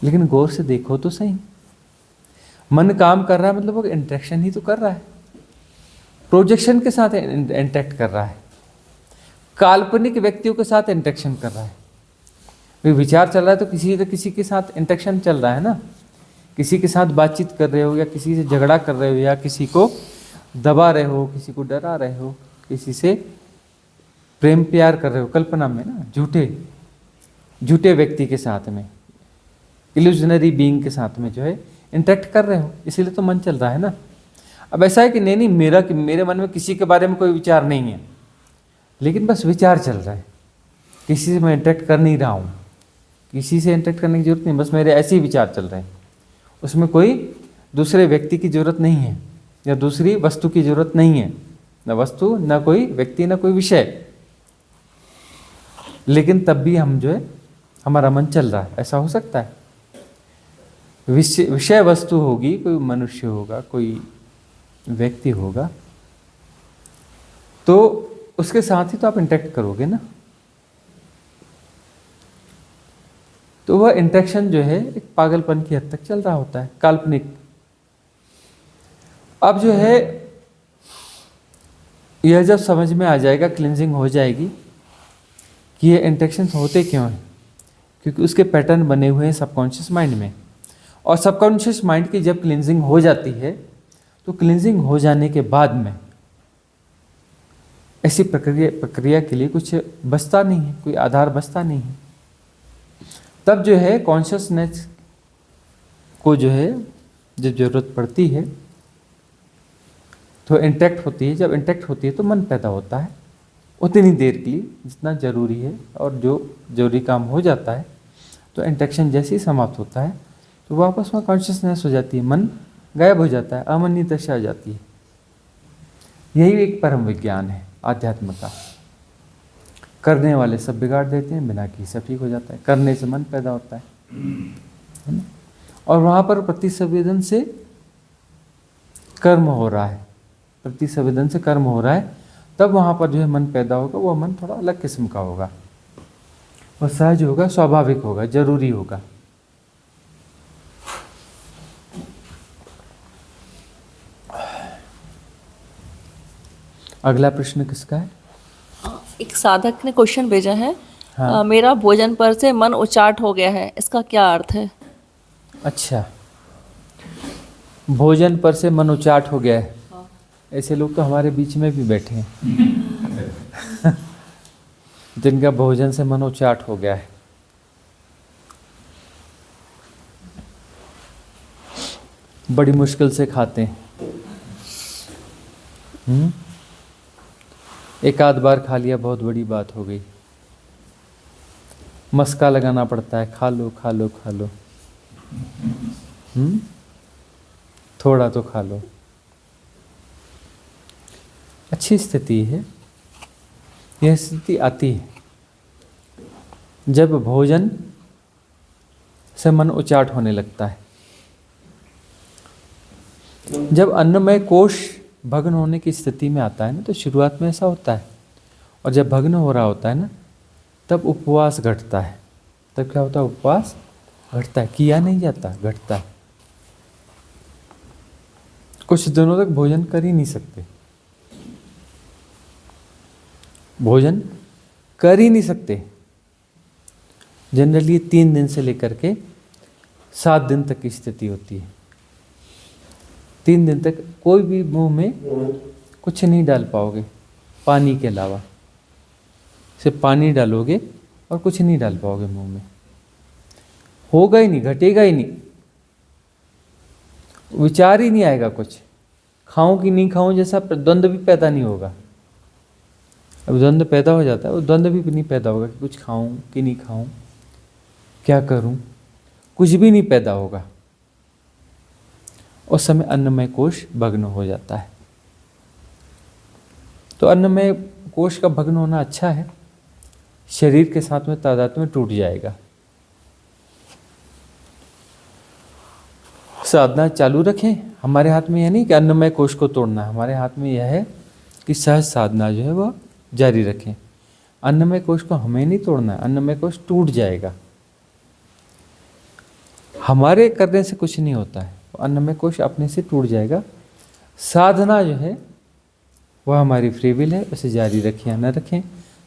लेकिन गौर से देखो तो सही, मन काम कर रहा है मतलब वो इंटरेक्शन ही तो कर रहा है, प्रोजेक्शन के साथ इंटैक्ट कर रहा है, काल्पनिक व्यक्तियों के साथ इंटरेक्शन कर रहा है। भाई विचार चल रहा है तो किसी के साथ इंटरेक्शन चल रहा है ना, किसी के साथ बातचीत कर रहे हो या किसी से झगड़ा कर रहे हो या किसी को दबा रहे हो, किसी को डरा रहे हो, किसी से प्रेम प्यार कर रहे हो, कल्पना में ना, झूठे व्यक्ति के साथ में, इल्यूजनरी बीइंग के साथ में जो है इंटरेक्ट कर रहे हो, इसीलिए तो मन चल रहा है ना। अब ऐसा है कि नहीं मेरे मन में किसी के बारे में कोई विचार नहीं है, लेकिन बस विचार चल रहा है, किसी से मैं इंटरेक्ट कर नहीं रहा हूँ, किसी से इंटरेक्ट करने की जरूरत नहीं, बस मेरे ऐसे ही विचार चल रहे हैं, उसमें कोई दूसरे व्यक्ति की जरूरत नहीं है या दूसरी वस्तु की जरूरत नहीं है, न वस्तु न कोई व्यक्ति न कोई विषय, लेकिन तब भी हम जो है हमारा मन चल रहा है। ऐसा हो सकता है? विषय वस्तु होगी, कोई मनुष्य होगा, कोई व्यक्ति होगा, तो उसके साथ ही तो आप इंटरेक्ट करोगे ना। तो वह इंटरेक्शन जो है एक पागलपन की हद तक चल रहा होता है, काल्पनिक। अब जो है यह जब समझ में आ जाएगा, क्लिनजिंग हो जाएगी कि ये इंटरेक्शंस होते क्यों हैं, क्योंकि उसके पैटर्न बने हुए हैं सबकॉन्शियस माइंड में। और सबकॉन्शियस माइंड की जब क्लिनजिंग हो जाती है तो क्लिनजिंग हो जाने के बाद में ऐसी प्रक्रिया के लिए कुछ बचता नहीं है, कोई आधार बचता नहीं है। तब जो है कॉन्शियसनेस को जो है जब ज़रूरत पड़ती है तो इंटैक्ट होती है। जब इंटैक्ट होती है तो मन पैदा होता है उतनी देर के लिए जितना ज़रूरी है, और जो जरूरी काम हो जाता है तो इंटरेक्शन जैसे ही समाप्त होता है तो वापस वहाँ कॉन्शियसनेस हो जाती है, मन गायब हो जाता है, अमनी दशा हो जाती है। यही एक परम विज्ञान है आध्यात्म का। करने वाले सब बिगाड़ देते हैं, बिना किए सब ठीक हो जाता है। करने से मन पैदा होता है ना? और वहाँ पर प्रतिसंवेदन से कर्म हो रहा है, प्रतिसंवेदन से कर्म हो रहा है। तब वहाँ पर जो है मन पैदा होगा, वह मन थोड़ा अलग किस्म का होगा, वह सहज होगा, स्वाभाविक होगा, जरूरी होगा। अगला प्रश्न किसका है? एक साधक ने क्वेश्चन भेजा है। हाँ। मेरा भोजन पर से मन उचाट हो गया है, इसका क्या अर्थ है? अच्छा, भोजन पर से मन उचाट हो गया है। हाँ। ऐसे लोग तो हमारे बीच में भी बैठे हैं जिनका भोजन से मन उचाट हो गया है। बड़ी मुश्किल से खाते हैं। एक आध बार खा लिया, बहुत बड़ी बात हो गई। मस्का लगाना पड़ता है, खा लो खा लो खा लो। थोड़ा तो खा लो। अच्छी स्थिति है। यह स्थिति आती है जब भोजन से मन उचाट होने लगता है। जब अन्नमय कोश भग्न होने की स्थिति में आता है ना, तो शुरुआत में ऐसा होता है। और जब भग्न हो रहा होता है ना, तब उपवास घटता है। तब क्या होता है? उपवास घटता है, किया नहीं जाता, घटता है। कुछ दिनों तक भोजन कर ही नहीं सकते, भोजन कर ही नहीं सकते। जनरली 3 दिन से लेकर के 7 दिन तक की स्थिति होती है। 3 दिन तक कोई भी मुंह में कुछ नहीं डाल पाओगे पानी के अलावा। सिर्फ पानी डालोगे और कुछ नहीं डाल पाओगे मुंह में। होगा ही नहीं, घटेगा ही नहीं, विचार ही नहीं आएगा कुछ। खाऊं कि नहीं खाऊं जैसा द्वंद्व भी पैदा नहीं होगा। अब द्वंद्व पैदा हो जाता है, वो द्वंद्व भी नहीं पैदा होगा कि कुछ खाऊं कि नहीं खाऊं, क्या करूं, कुछ भी नहीं पैदा होगा। उस समय अन्नमय कोश भग्न हो जाता है। तो अन्नमय कोश का भग्न होना अच्छा है, शरीर के साथ में तादाद में टूट जाएगा। साधना चालू रखें। हमारे हाथ में यह नहीं कि अन्नमय कोश को तोड़ना है, हमारे हाथ में यह है कि सहज साधना जो है वह जारी रखें। अन्नमय कोश को हमें नहीं तोड़ना है, अन्नमय कोश टूट जाएगा। हमारे करने से कुछ नहीं होता है, अन्नमय कोश अपने से टूट जाएगा। साधना जो है वह हमारी फ्री विल है, उसे जारी रखें या न रखें।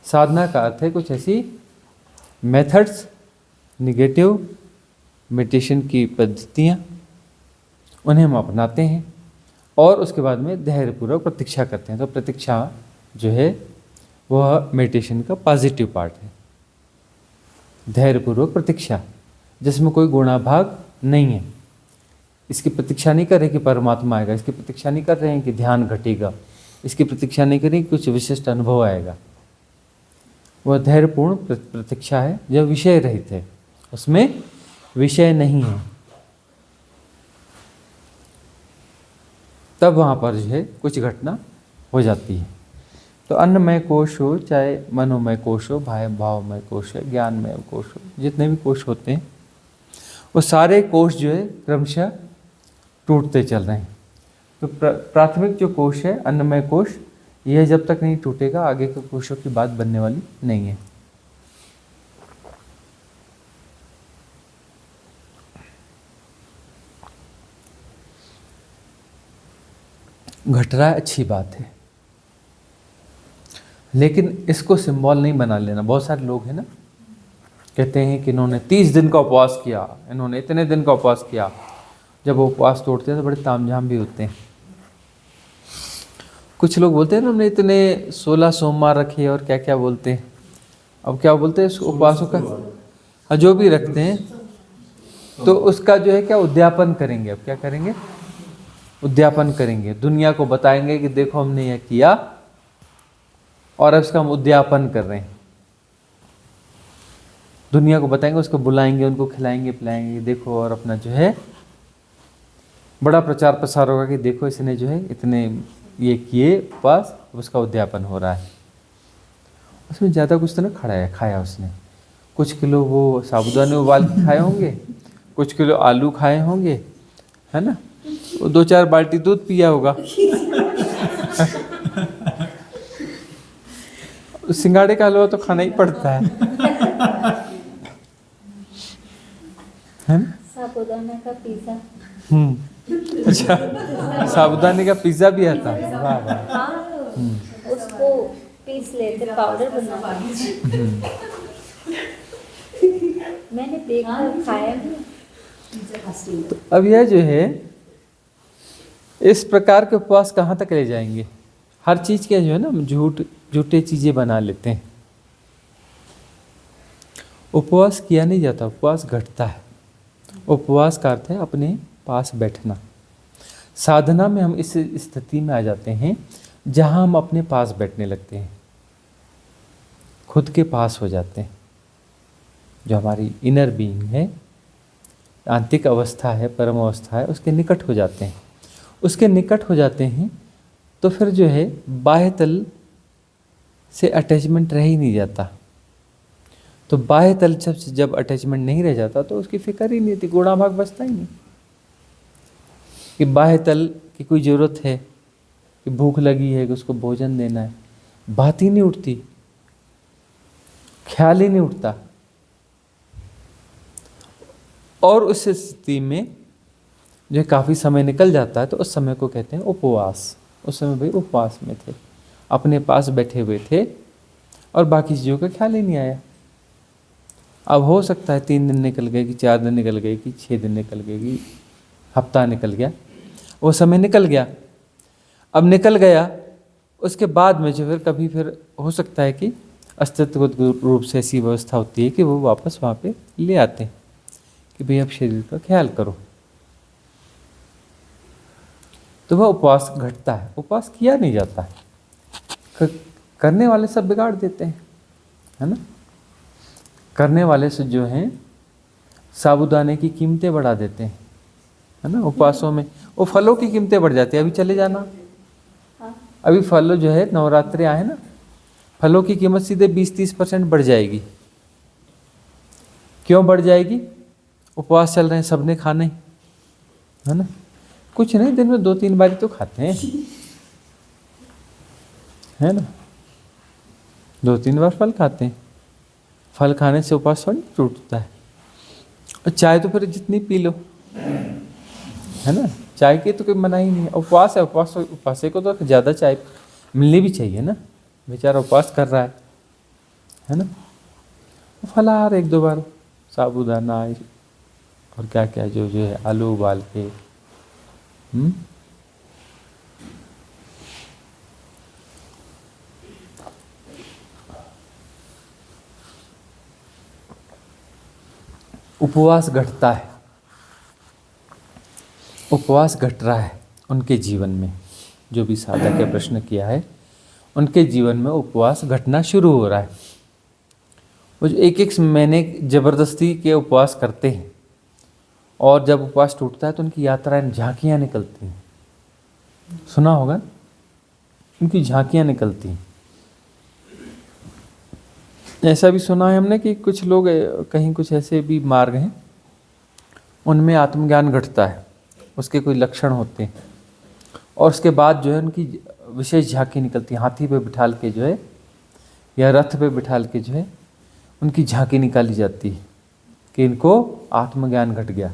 साधना का अर्थ है कुछ ऐसी मेथड्स, निगेटिव मेडिटेशन की पद्धतियाँ, उन्हें हम अपनाते हैं और उसके बाद में धैर्यपूर्वक प्रतीक्षा करते हैं। तो प्रतीक्षा जो है वह मेडिटेशन का पॉजिटिव पार्ट है। धैर्यपूर्वक प्रतीक्षा, जिसमें कोई गुणाभाग नहीं है। इसकी प्रतीक्षा नहीं कर रहे कि परमात्मा आएगा, इसकी प्रतीक्षा नहीं कर रहे हैं कि ध्यान घटेगा, इसकी प्रतीक्षा नहीं कर रहे कि कुछ विशिष्ट अनुभव आएगा। वह धैर्यपूर्ण प्रतीक्षा है जो विषय रहित है, उसमें विषय नहीं है। तब वहाँ पर जो है कुछ घटना हो जाती है। तो अन्नमय कोश हो, चाहे मनोमय कोश हो, भावमय कोश है, ज्ञानमय कोश हो, जितने भी कोश होते हैं वो सारे कोश जो है क्रमशः टूटते चल रहे हैं। तो प्राथमिक जो कोश है अन्नमय कोश, यह जब तक नहीं टूटेगा आगे के कोशों की बात बनने वाली नहीं है। घट रहा है, अच्छी बात है, लेकिन इसको सिंबल नहीं बना लेना। बहुत सारे लोग हैं ना, कहते हैं कि इन्होंने 30 दिन का उपवास किया, इन्होंने इतने दिन का उपवास किया। जब वो उपवास तोड़ते हैं तो बड़े तामझाम भी होते हैं। कुछ लोग बोलते हैं ना, हमने इतने 16 सोमवार रखे और क्या क्या बोलते हैं। अब क्या बोलते हैं उपवासों का, जो भी रखते हैं, तो उसका जो है क्या उद्यापन करेंगे। अब क्या करेंगे, उद्यापन करेंगे, दुनिया को बताएंगे कि देखो हमने यह किया, और अब इसका हम उद्यापन कर रहे हैं। दुनिया को बताएंगे, उसको बुलाएंगे, उनको खिलाएंगे पिलाएंगे, देखो, और अपना जो है बड़ा प्रचार प्रसार होगा कि देखो इसने जो है इतने ये किए उपवास, उसका उद्यापन हो रहा है। उसमें ज़्यादा कुछ तो ना खाया उसने, कुछ किलो वो साबूदाने उबाल के खाए होंगे, कुछ किलो आलू खाए होंगे, है ना, वो 2-4 बाल्टी दूध पिया होगा। सिंगाड़े का हलवा तो खाना ही पड़ता है ना? साबूदाना का पिज़्ज़ा। अच्छा, साबूदाने का पिज़्ज़ा भी आता है, वाह वाह। हाँ, उसको पीस लेते, पाउडर बनाते। मैंने देखा, खाया भी। तो अब यह जो है, इस प्रकार के उपवास कहाँ तक ले जाएंगे? हर चीज़ के जो है ना, हम झूठे चीज़ें बना लेते हैं। उपवास किया नहीं जाता, उपवास घटता है। उपवास का अर्थ है अपने पास बैठना। साधना में हम इस स्थिति में आ जाते हैं जहाँ हम अपने पास बैठने लगते हैं, खुद के पास हो जाते हैं। जो हमारी इनर बीइंग है, आंतरिक अवस्था है, परम अवस्था है, उसके निकट हो जाते हैं। उसके निकट हो जाते हैं तो फिर जो है बाह्य तल से अटैचमेंट रह ही नहीं जाता। तो बाह्य तल से जब अटैचमेंट नहीं रह जाता तो उसकी फिक्र ही नहीं थी, गुणा भाग बचता ही नहीं कि बाह्य तल की कोई ज़रूरत है, कि भूख लगी है, कि उसको भोजन देना है, बात ही नहीं उठती, ख्याल ही नहीं उठता। और उस स्थिति में जो काफ़ी समय निकल जाता है तो उस समय को कहते हैं उपवास। उस समय भाई उपवास में थे, अपने पास बैठे हुए थे और बाकी चीज़ों का ख्याल ही नहीं आया। अब हो सकता है 3 दिन निकल गए, कि 4 दिन निकल गए, कि 6 दिन निकल गए, कि हफ्ता निकल गया, वो समय निकल गया। अब निकल गया, उसके बाद में जो फिर कभी फिर हो सकता है कि अस्तित्वगत रूप से ऐसी व्यवस्था होती है कि वो वापस वहाँ पे ले आते हैं कि भाई अब शरीर का ख्याल करो। तो वह उपवास घटता है, उपवास किया नहीं जाता है। करने वाले सब बिगाड़ देते हैं, है ना। करने वाले से जो हैं साबूदाने की कीमतें बढ़ा देते हैं, है ना। उपवासों में वो फलों की कीमतें बढ़ जाती है। अभी चले जाना, अभी फल जो है नवरात्रि आए ना, फलों की कीमत सीधे 20-30% बढ़ जाएगी। क्यों बढ़ जाएगी? उपवास चल रहे हैं, सबने खाने, है ना। कुछ नहीं, दिन में 2-3 बारी तो खाते हैं, है ना, 2-3 बार फल खाते हैं। फल खाने से उपवास थोड़ी टूटता है। और चाय तो फिर जितनी पी लो, है ना, चाय की तो कोई मना ही नहीं है। उपवास है, उपवास को तो ज़्यादा चाय मिलनी भी चाहिए ना, बेचारा उपवास कर रहा है ना। फलाहार 1-2 बार, साबूदाना और क्या क्या जो है आलू उबाल के, उपवास घटता है, उपवास घट रहा है उनके जीवन में। जो भी साधक के प्रश्न किया है, उनके जीवन में उपवास घटना शुरू हो रहा है। वो जो 1-1 महीने जबरदस्ती के उपवास करते हैं और जब उपवास टूटता है तो उनकी यात्राएं, झांकियाँ निकलती हैं। सुना होगा, उनकी झांकियाँ निकलती हैं। ऐसा भी सुना है हमने कि कुछ लोग कहीं कुछ ऐसे भी मार्ग हैं, उनमें आत्मज्ञान घटता है, उसके कोई लक्षण होते हैं और उसके बाद जो है उनकी विशेष झांकी निकलती है। हाथी पे बिठाल के जो है या रथ पे बिठाल के जो है उनकी झांकी निकाली जाती है कि इनको आत्मज्ञान घट गया।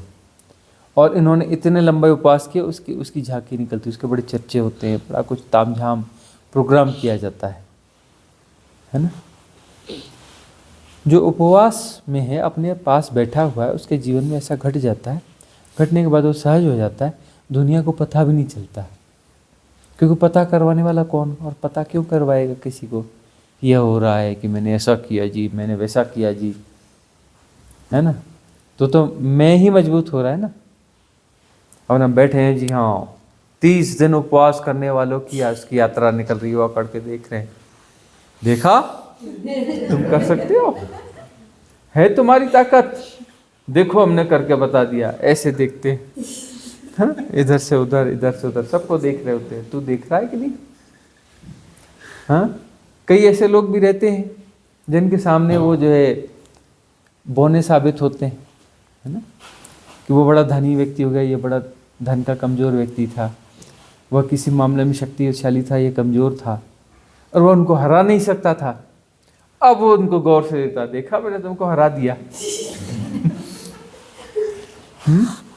और इन्होंने इतने लंबे उपवास किए, उसकी झांकी निकलती, उसके बड़े चर्चे होते हैं, बड़ा कुछ तामझाम प्रोग्राम किया जाता है ना। जो उपवास में है, अपने पास बैठा हुआ है, उसके जीवन में ऐसा घट जाता है, घटने के बाद वो सहज हो जाता है, दुनिया को पता भी नहीं चलता, क्योंकि पता करवाने वाला कौन, और पता क्यों करवाएगा किसी को। यह हो रहा है कि मैंने ऐसा किया जी, मैंने वैसा किया जी, है ना। तो मैं ही मजबूत हो रहा है ना। अब हम बैठे हैं जी, हाँ 30 दिन उपवास करने वालों की उसकी यात्रा निकल रही हो, करके देख रहे हैं, देखा तुम कर सकते हो, है तुम्हारी ताकत, देखो हमने करके बता दिया। ऐसे देखते हाँ, इधर से उधर, इधर से उधर, सबको देख रहे होते हैं, तू देख रहा है कि नहीं। हाँ, कई ऐसे लोग भी रहते हैं जिनके सामने वो जो है बौने साबित होते हैं, है ना, कि वो बड़ा धनी व्यक्ति हो गया, ये बड़ा धन का कमज़ोर व्यक्ति था, वह किसी मामले में शक्तिशाली था, ये कमज़ोर था, और वह उनको हरा नहीं सकता था। अब वो उनको गौर से देता, देखा मैंने तुमको हरा दिया।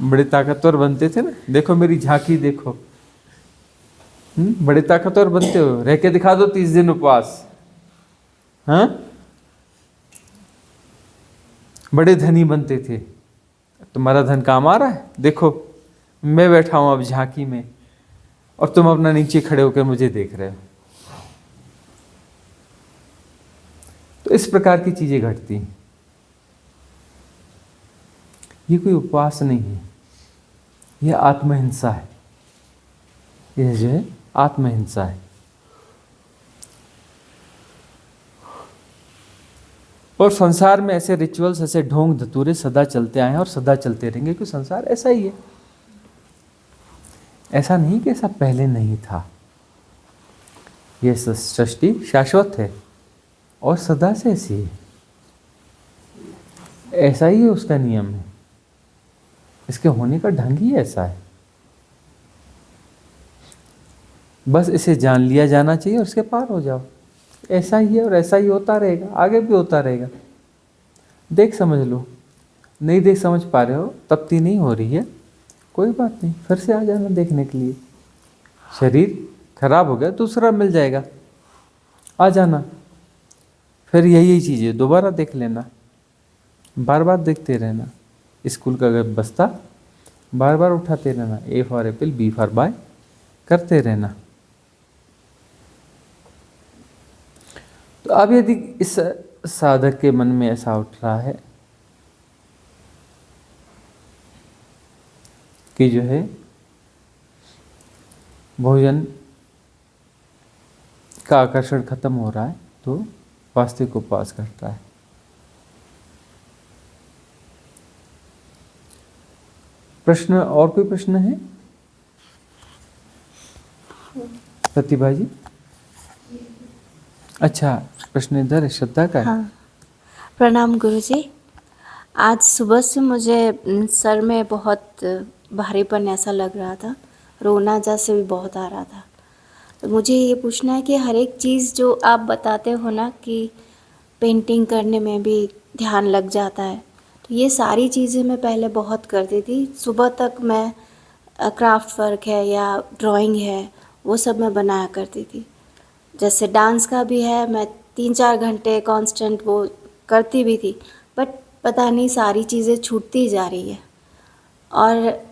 बड़े ताकतवर बनते थे ना, देखो मेरी झांकी देखो। बड़े ताकतवर बनते हो, रह के दिखा दो 30 दिन उपवास। हाँ, बड़े धनी बनते थे, तुम्हारा धन काम आ रहा है, देखो मैं बैठा हूं अब झांकी में, और तुम अपना नीचे खड़े होकर मुझे देख रहे हो। तो इस प्रकार की चीजें घटती हैं। ये कोई उपवास नहीं है, यह आत्महिंसा है। यह जो है आत्महिंसा है। और संसार में ऐसे रिचुअल्स, ऐसे ढोंग धतूरे सदा चलते आए हैं और सदा चलते रहेंगे, क्योंकि संसार ऐसा ही है। ऐसा नहीं कि ऐसा पहले नहीं था। यह सृष्टि शाश्वत है और सदा से ऐसी है, ऐसा ही है उसका नियम है, इसके होने का ढंग ही ऐसा है। बस इसे जान लिया जाना चाहिए और इसके पार हो जाओ। ऐसा ही है और ऐसा ही होता रहेगा, आगे भी होता रहेगा। देख समझ लो, नहीं देख समझ पा रहे हो, तप्ती नहीं हो रही है, कोई बात नहीं, फिर से आ जाना देखने के लिए। शरीर खराब हो गया, दूसरा मिल जाएगा, आ जाना, फिर यही चीज़ें दोबारा देख लेना, बार बार देखते रहना। स्कूल का बस्ता बार बार उठाते रहना, A for apple, B for bye करते रहना। तो अब यदि इस साधक के मन में ऐसा उठ रहा है कि जो है भोजन का आकर्षण खत्म हो रहा है, तो वास्तविक उपवास करता है। प्रश्न, और कोई प्रश्न है प्रतिभा जी? अच्छा, प्रश्न इधर है, श्रद्धा का है। हाँ, प्रणाम गुरुजी। आज सुबह से मुझे सर में बहुत भारीपन ऐसा लग रहा था, रोना जैसे भी बहुत आ रहा था। तो मुझे ये पूछना है कि हर एक चीज़ जो आप बताते हो ना, कि पेंटिंग करने में भी ध्यान लग जाता है, तो ये सारी चीज़ें मैं पहले बहुत करती थी। सुबह तक मैं क्राफ्ट वर्क है या ड्राइंग है, वो सब मैं बनाया करती थी। जैसे डांस का भी है, मैं 3-4 घंटे कांस्टेंट वो करती भी थी, बट पता नहीं सारी चीज़ें छूटती जा रही है। और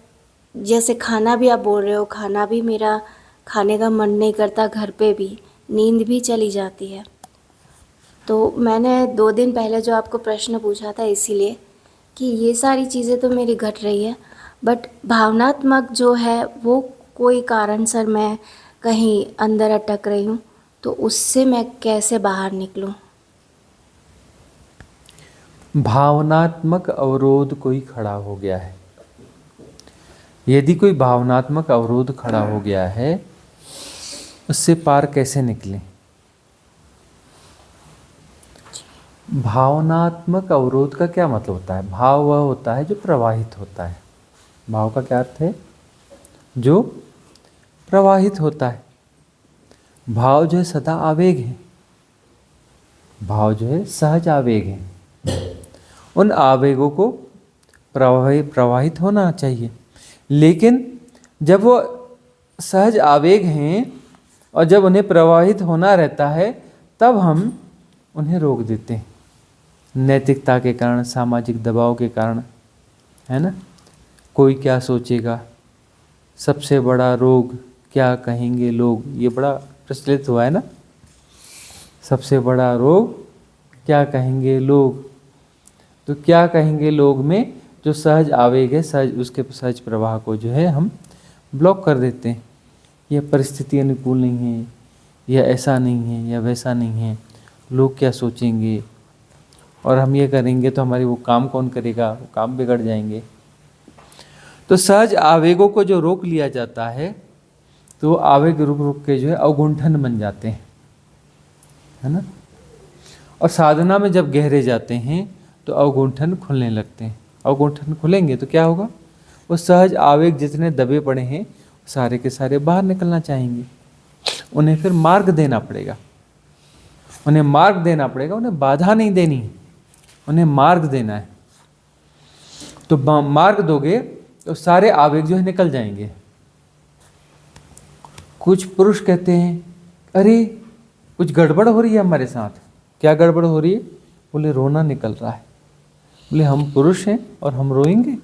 जैसे खाना भी आप बोल रहे हो, खाना भी मेरा खाने का मन नहीं करता, घर पे भी नींद भी चली जाती है। तो मैंने 2 दिन पहले जो आपको प्रश्न पूछा था, इसीलिए कि ये सारी चीज़ें तो मेरी घट रही है, बट भावनात्मक जो है वो कोई कारण सर मैं कहीं अंदर अटक रही हूँ, तो उससे मैं कैसे बाहर निकलूँ? भावनात्मक अवरोध कोई खड़ा हो गया है। यदि कोई भावनात्मक अवरोध खड़ा हो गया है, उससे पार कैसे निकलें? भावनात्मक अवरोध का क्या मतलब होता है? भाव वह होता है जो प्रवाहित होता है। भाव का क्या अर्थ है? जो प्रवाहित होता है। भाव जो है सदा आवेग है, भाव जो है सहज आवेग है। उन आवेगों को प्रवाहित होना चाहिए। लेकिन जब वो सहज आवेग हैं और जब उन्हें प्रवाहित होना रहता है तब हम उन्हें रोक देते हैं, नैतिकता के कारण, सामाजिक दबाव के कारण, है ना। कोई क्या सोचेगा, सबसे बड़ा रोग क्या कहेंगे लोग, ये बड़ा प्रचलित हुआ है ना। सबसे बड़ा रोग क्या कहेंगे लोग। तो क्या कहेंगे लोग में जो सहज आवेग है, सहज उसके सहज प्रवाह को जो है हम ब्लॉक कर देते हैं। यह परिस्थिति अनुकूल नहीं है, यह ऐसा नहीं है, या वैसा नहीं है, लोग क्या सोचेंगे, और हम ये करेंगे तो हमारी वो काम कौन करेगा, वो काम बिगड़ जाएंगे। तो सहज आवेगों को जो रोक लिया जाता है तो आवेग रुक रुक के जो है अवगुंठन बन जाते हैं, है ना। और साधना में जब गहरे जाते हैं तो अवगुंठन खुलने लगते हैं। अवगुंठन खुलेंगे तो क्या होगा, वो सहज आवेग जितने दबे पड़े हैं सारे के सारे बाहर निकलना चाहेंगे। उन्हें फिर मार्ग देना पड़ेगा, उन्हें मार्ग देना पड़ेगा, उन्हें बाधा नहीं देनी है, उन्हें मार्ग देना है। तो मार्ग दोगे तो सारे आवेग जो है निकल जाएंगे। कुछ पुरुष कहते हैं अरे कुछ गड़बड़ हो रही है हमारे साथ। क्या गड़बड़ हो रही है? बोले रोना निकल रहा है। बोले हम पुरुष हैं और हम रोएंगे?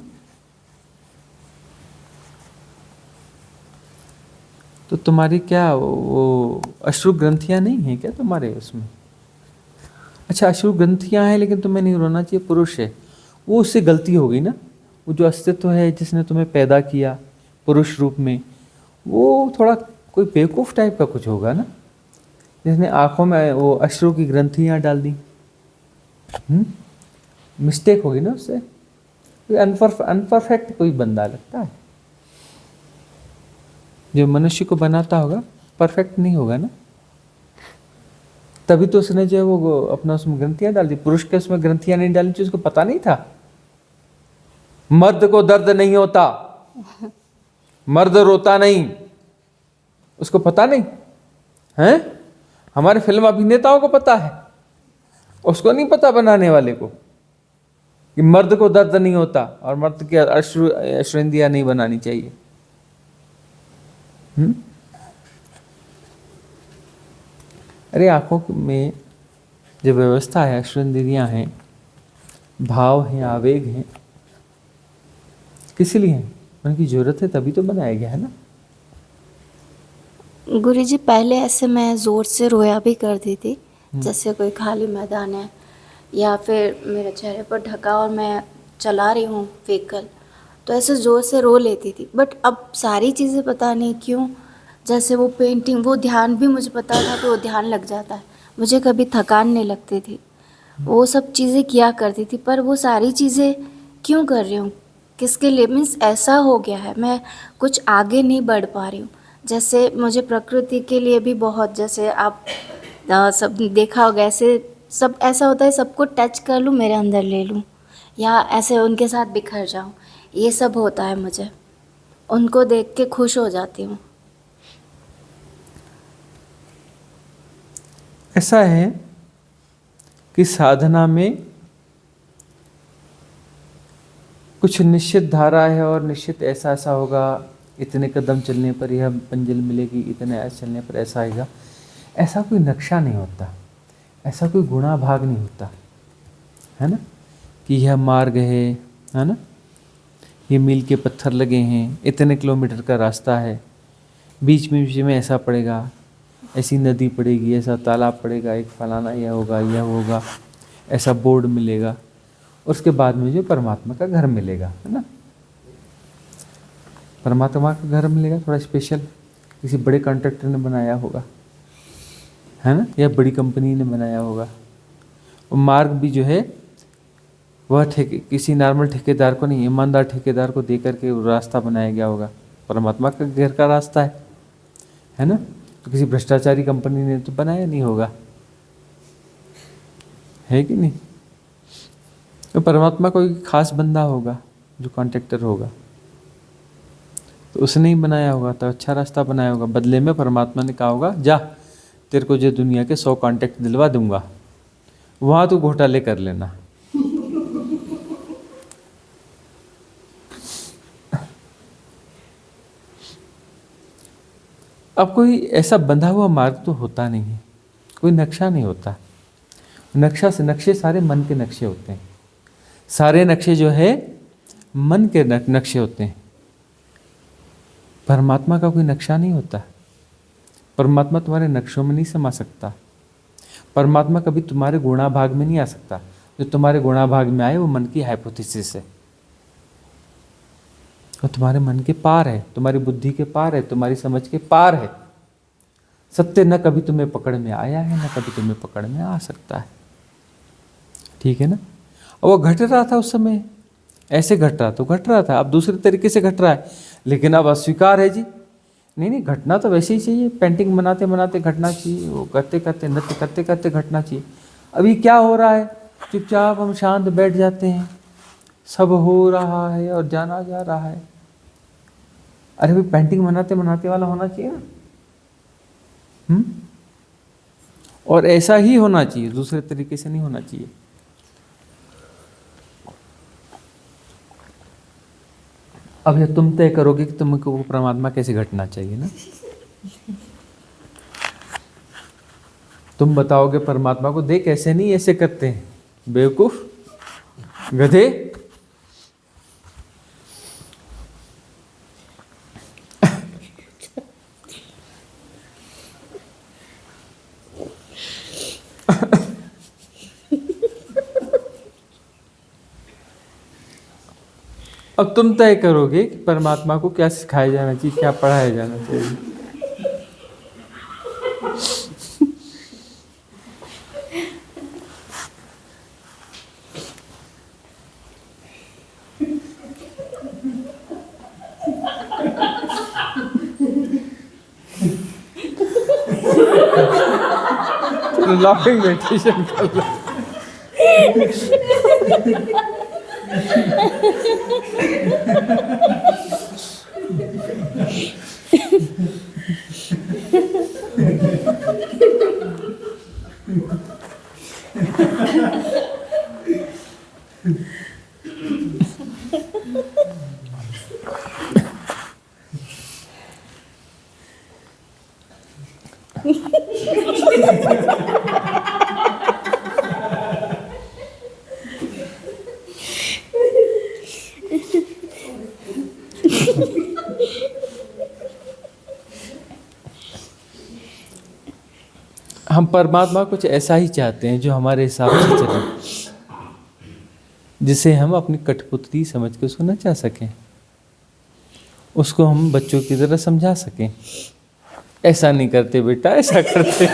तो तुम्हारी क्या वो अश्रु ग्रंथियां नहीं हैं क्या तुम्हारे उसमें? अच्छा अश्रु ग्रंथियां हैं लेकिन तुम्हें नहीं रोना चाहिए, पुरुष है वो, उससे गलती हो गई ना। वो जो अस्तित्व है जिसने तुम्हें पैदा किया पुरुष रूप में, वो थोड़ा कोई बेवकूफ़ टाइप का कुछ होगा ना, जिसने आंखों में वो अश्रु की ग्रंथियां डाल दी। मिस्टेक होगी ना उससे। कोई अनपरफेक्ट कोई बंदा लगता है, जो मनुष्य को बनाता होगा परफेक्ट नहीं होगा ना। तभी तो उसने जो है वो अपना उसमें ग्रंथियां डाल दी। पुरुष के उसमें ग्रंथियां नहीं डालनी चाहिए, उसको पता नहीं था। मर्द को दर्द नहीं होता, मर्द रोता नहीं, उसको पता नहीं है। हमारे फिल्म अभिनेताओं को पता है, उसको नहीं पता बनाने वाले को कि मर्द को दर्द नहीं होता और मर्द की अश्रुंदियां नहीं बनानी चाहिए। अरे आंखों में जो व्यवस्था है, अश्रुंदियां हैं, भाव हैं, आवेग हैं, किस लिए हैं? उनकी जरूरत है तभी तो बनाया गया है ना। गुरुजी पहले ऐसे मैं ज़ोर से रोया भी करती थी, जैसे कोई खाली मैदान है या फिर मेरे चेहरे पर ढका और मैं चला रही हूँ व्हीकल, तो ऐसे ज़ोर से रो लेती थी। बट अब सारी चीज़ें पता नहीं क्यों, जैसे वो पेंटिंग, वो ध्यान भी मुझे पता था कि वो ध्यान लग जाता है, मुझे कभी थकान नहीं लगती थी, वो सब चीज़ें किया करती थी। पर वो सारी चीज़ें क्यों कर रही हूँ, किसके लिए? मीन्स ऐसा हो गया है, मैं कुछ आगे नहीं बढ़ पा रही हूँ। जैसे मुझे प्रकृति के लिए भी बहुत, जैसे आप सब देखा होगा, ऐसे सब ऐसा होता है, सबको टच कर लूँ, मेरे अंदर ले लूँ, या ऐसे उनके साथ बिखर जाऊँ, ये सब होता है मुझे। उनको देख के खुश हो जाती हूँ। ऐसा है कि साधना में कुछ निश्चित धारा है और निश्चित ऐसा ऐसा होगा, इतने कदम चलने पर यह मंजिल मिलेगी, इतने ऐसे चलने पर ऐसा आएगा। ऐसा कोई नक्शा नहीं होता, ऐसा कोई गुणा भाग नहीं होता, है ना, कि यह मार्ग है ना, ये मील के पत्थर लगे हैं, इतने किलोमीटर का रास्ता है, बीच में ऐसा पड़ेगा, ऐसी नदी पड़ेगी, ऐसा तालाब पड़ेगा, एक फलाना यह होगा, ऐसा बोर्ड मिलेगा, उसके बाद में जो परमात्मा का घर मिलेगा, है ना। परमात्मा का घर मिलेगा थोड़ा स्पेशल, किसी बड़े कॉन्ट्रैक्टर ने बनाया होगा, है ना, या बड़ी कंपनी ने बनाया होगा। और मार्ग भी जो है वह किसी नॉर्मल ठेकेदार को नहीं, ईमानदार ठेकेदार को दे करके रास्ता बनाया गया होगा। परमात्मा का घर का रास्ता है ना। तो किसी भ्रष्टाचारी कंपनी ने तो बनाया नहीं होगा, है कि नहीं। तो परमात्मा कोई खास बंदा होगा जो कॉन्ट्रैक्टर होगा, तो उसने ही बनाया होगा, तो अच्छा रास्ता बनाया होगा। बदले में परमात्मा ने कहा होगा, जा तेरे को जो दुनिया के 100 कॉन्ट्रैक्ट दिलवा दूंगा, वहाँ तू घोटाले कर लेना। अब कोई ऐसा बंधा हुआ मार्ग तो होता नहीं है, कोई नक्शा नहीं होता। नक्शे सारे मन के नक्शे होते हैं, सारे नक्शे जो है मन के नक्शे होते हैं। परमात्मा का कोई नक्शा नहीं होता। परमात्मा तुम्हारे नक्शों में नहीं समा सकता। परमात्मा कभी तुम्हारे गुणाभाग में नहीं आ सकता। जो तुम्हारे गुणाभाग में आए वो मन की हाइपोथेसिस है, वो तुम्हारे मन के पार है, तुम्हारी बुद्धि के पार है, तुम्हारी समझ के पार है। सत्य न कभी तुम्हें पकड़ में आया है, न कभी तुम्हें पकड़ में आ सकता है। ठीक है ना। और वो घट रहा था उस समय, ऐसे घट रहा तो घट रहा था, अब दूसरे तरीके से घट रहा है, लेकिन अब अस्वीकार है जी। नहीं, घटना तो वैसे ही चाहिए। पेंटिंग बनाते बनाते घटना चाहिए, वो करते करते नृत्य करते करते घटना चाहिए। अभी क्या हो रहा है, चुपचाप हम शांत बैठ जाते हैं, सब हो रहा है और जाना जा रहा है। अरे भाई, पेंटिंग बनाते बनाते वाला होना चाहिए ना। और ऐसा ही होना चाहिए, दूसरे तरीके से नहीं होना चाहिए। अब ये तुम तय करोगे कि तुमको वो परमात्मा कैसे घटना चाहिए ना। तुम बताओगे परमात्मा को, देख ऐसे नहीं ऐसे करते हैं, बेवकूफ गधे। अब तुम तय करोगे कि परमात्मा को क्या सिखाया जाना चाहिए, क्या पढ़ाया जाना चाहिए। लाफिंग मेडिटेशन कर लो। हम परमात्मा कुछ ऐसा ही चाहते हैं जो हमारे हिसाब से चले, जिसे हम अपनी कठपुतली समझ के उसको नचा सकें, उसको हम बच्चों की तरह समझा सकें। ऐसा नहीं करते बेटा, ऐसा करते।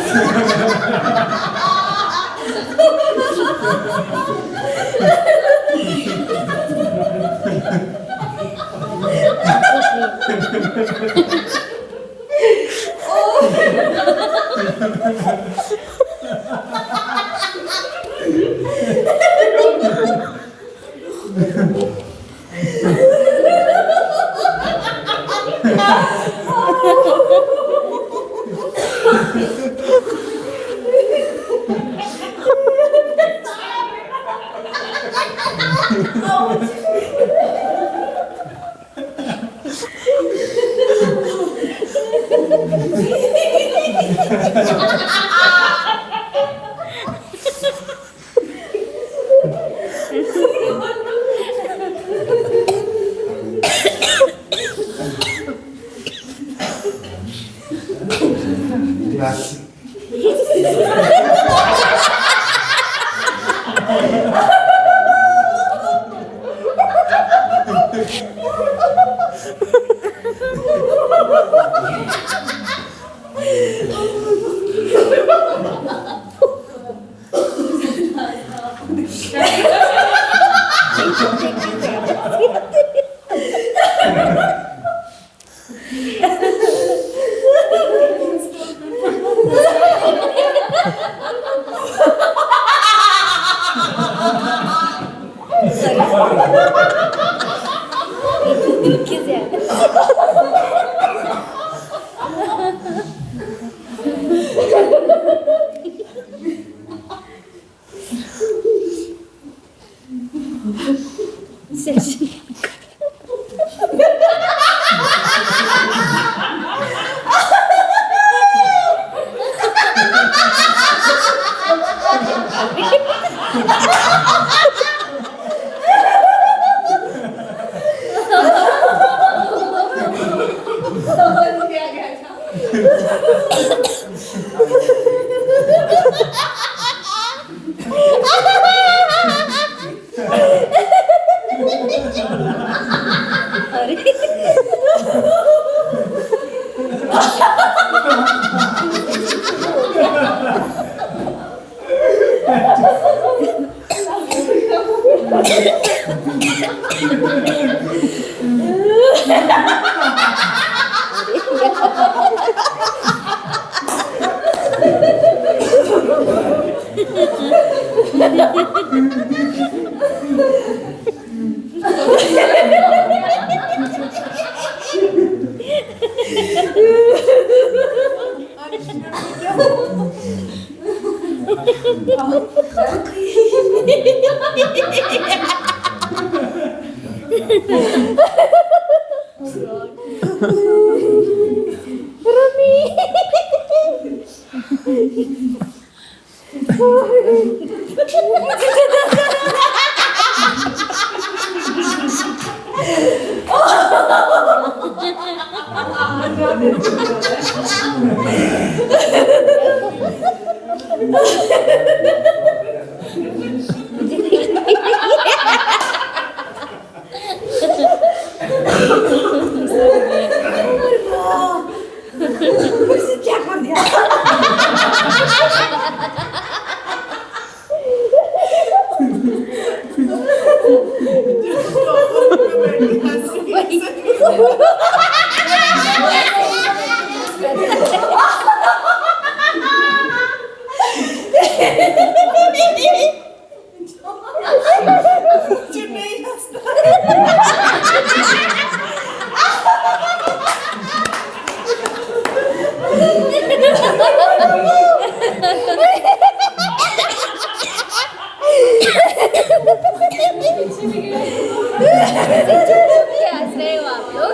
हंस रहे हो आप लोग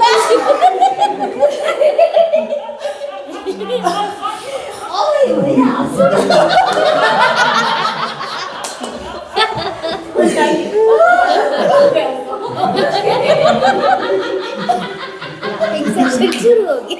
शुरू हो गई।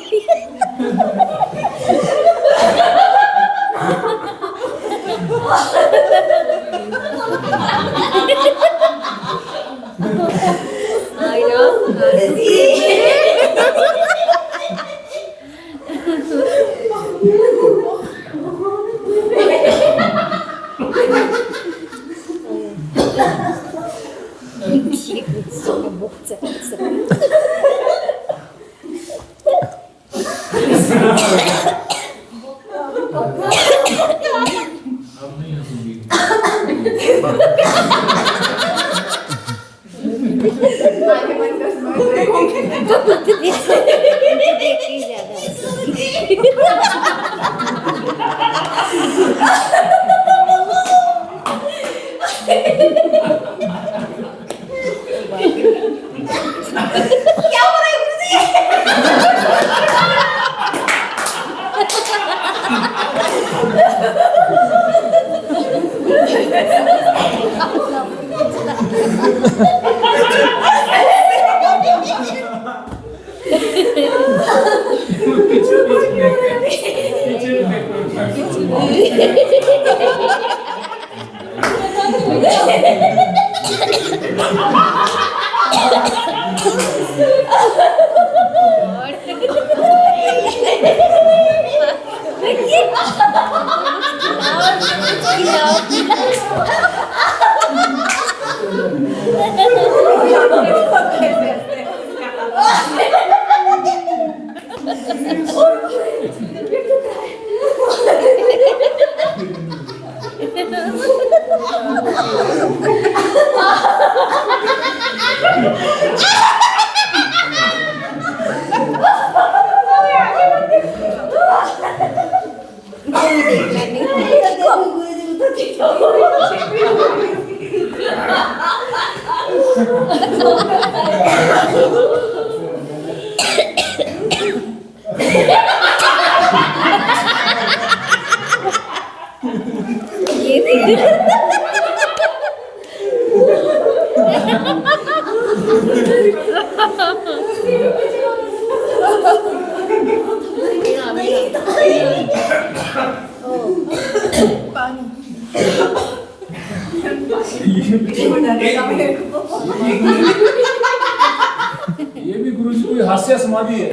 ये भी गुरुजी कोई हास्य समाधि है।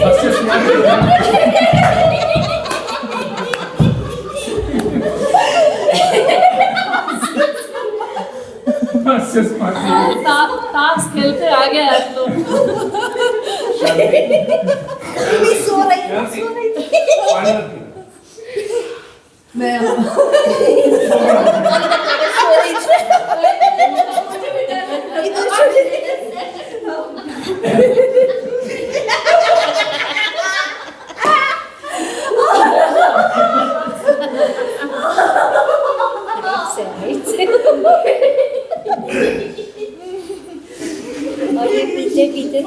हास्य समाधि हास्य समाधि ताश खेलते आ गए आप लोग। सो रही थी। और ये पीछे पीछे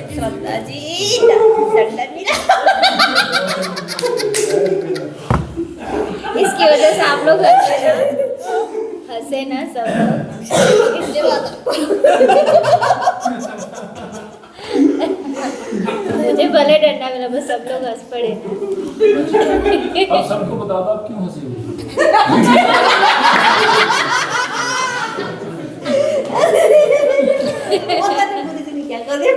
श्रद्धा जी इसकी वजह से आप लोग हंसे ना सब लोग इसलिए मुझे भले डंडा मिला बस सब लोग हंस पड़े अब सबको बता दो आप क्यों हंसी हो। क्या कर रहे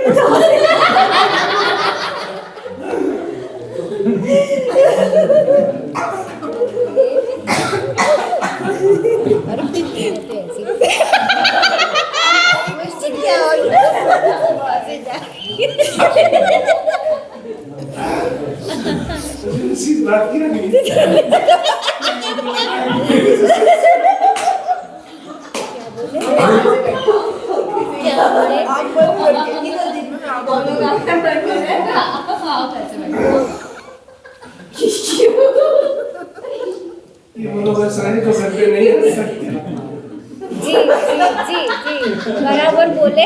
जी बराबर बोले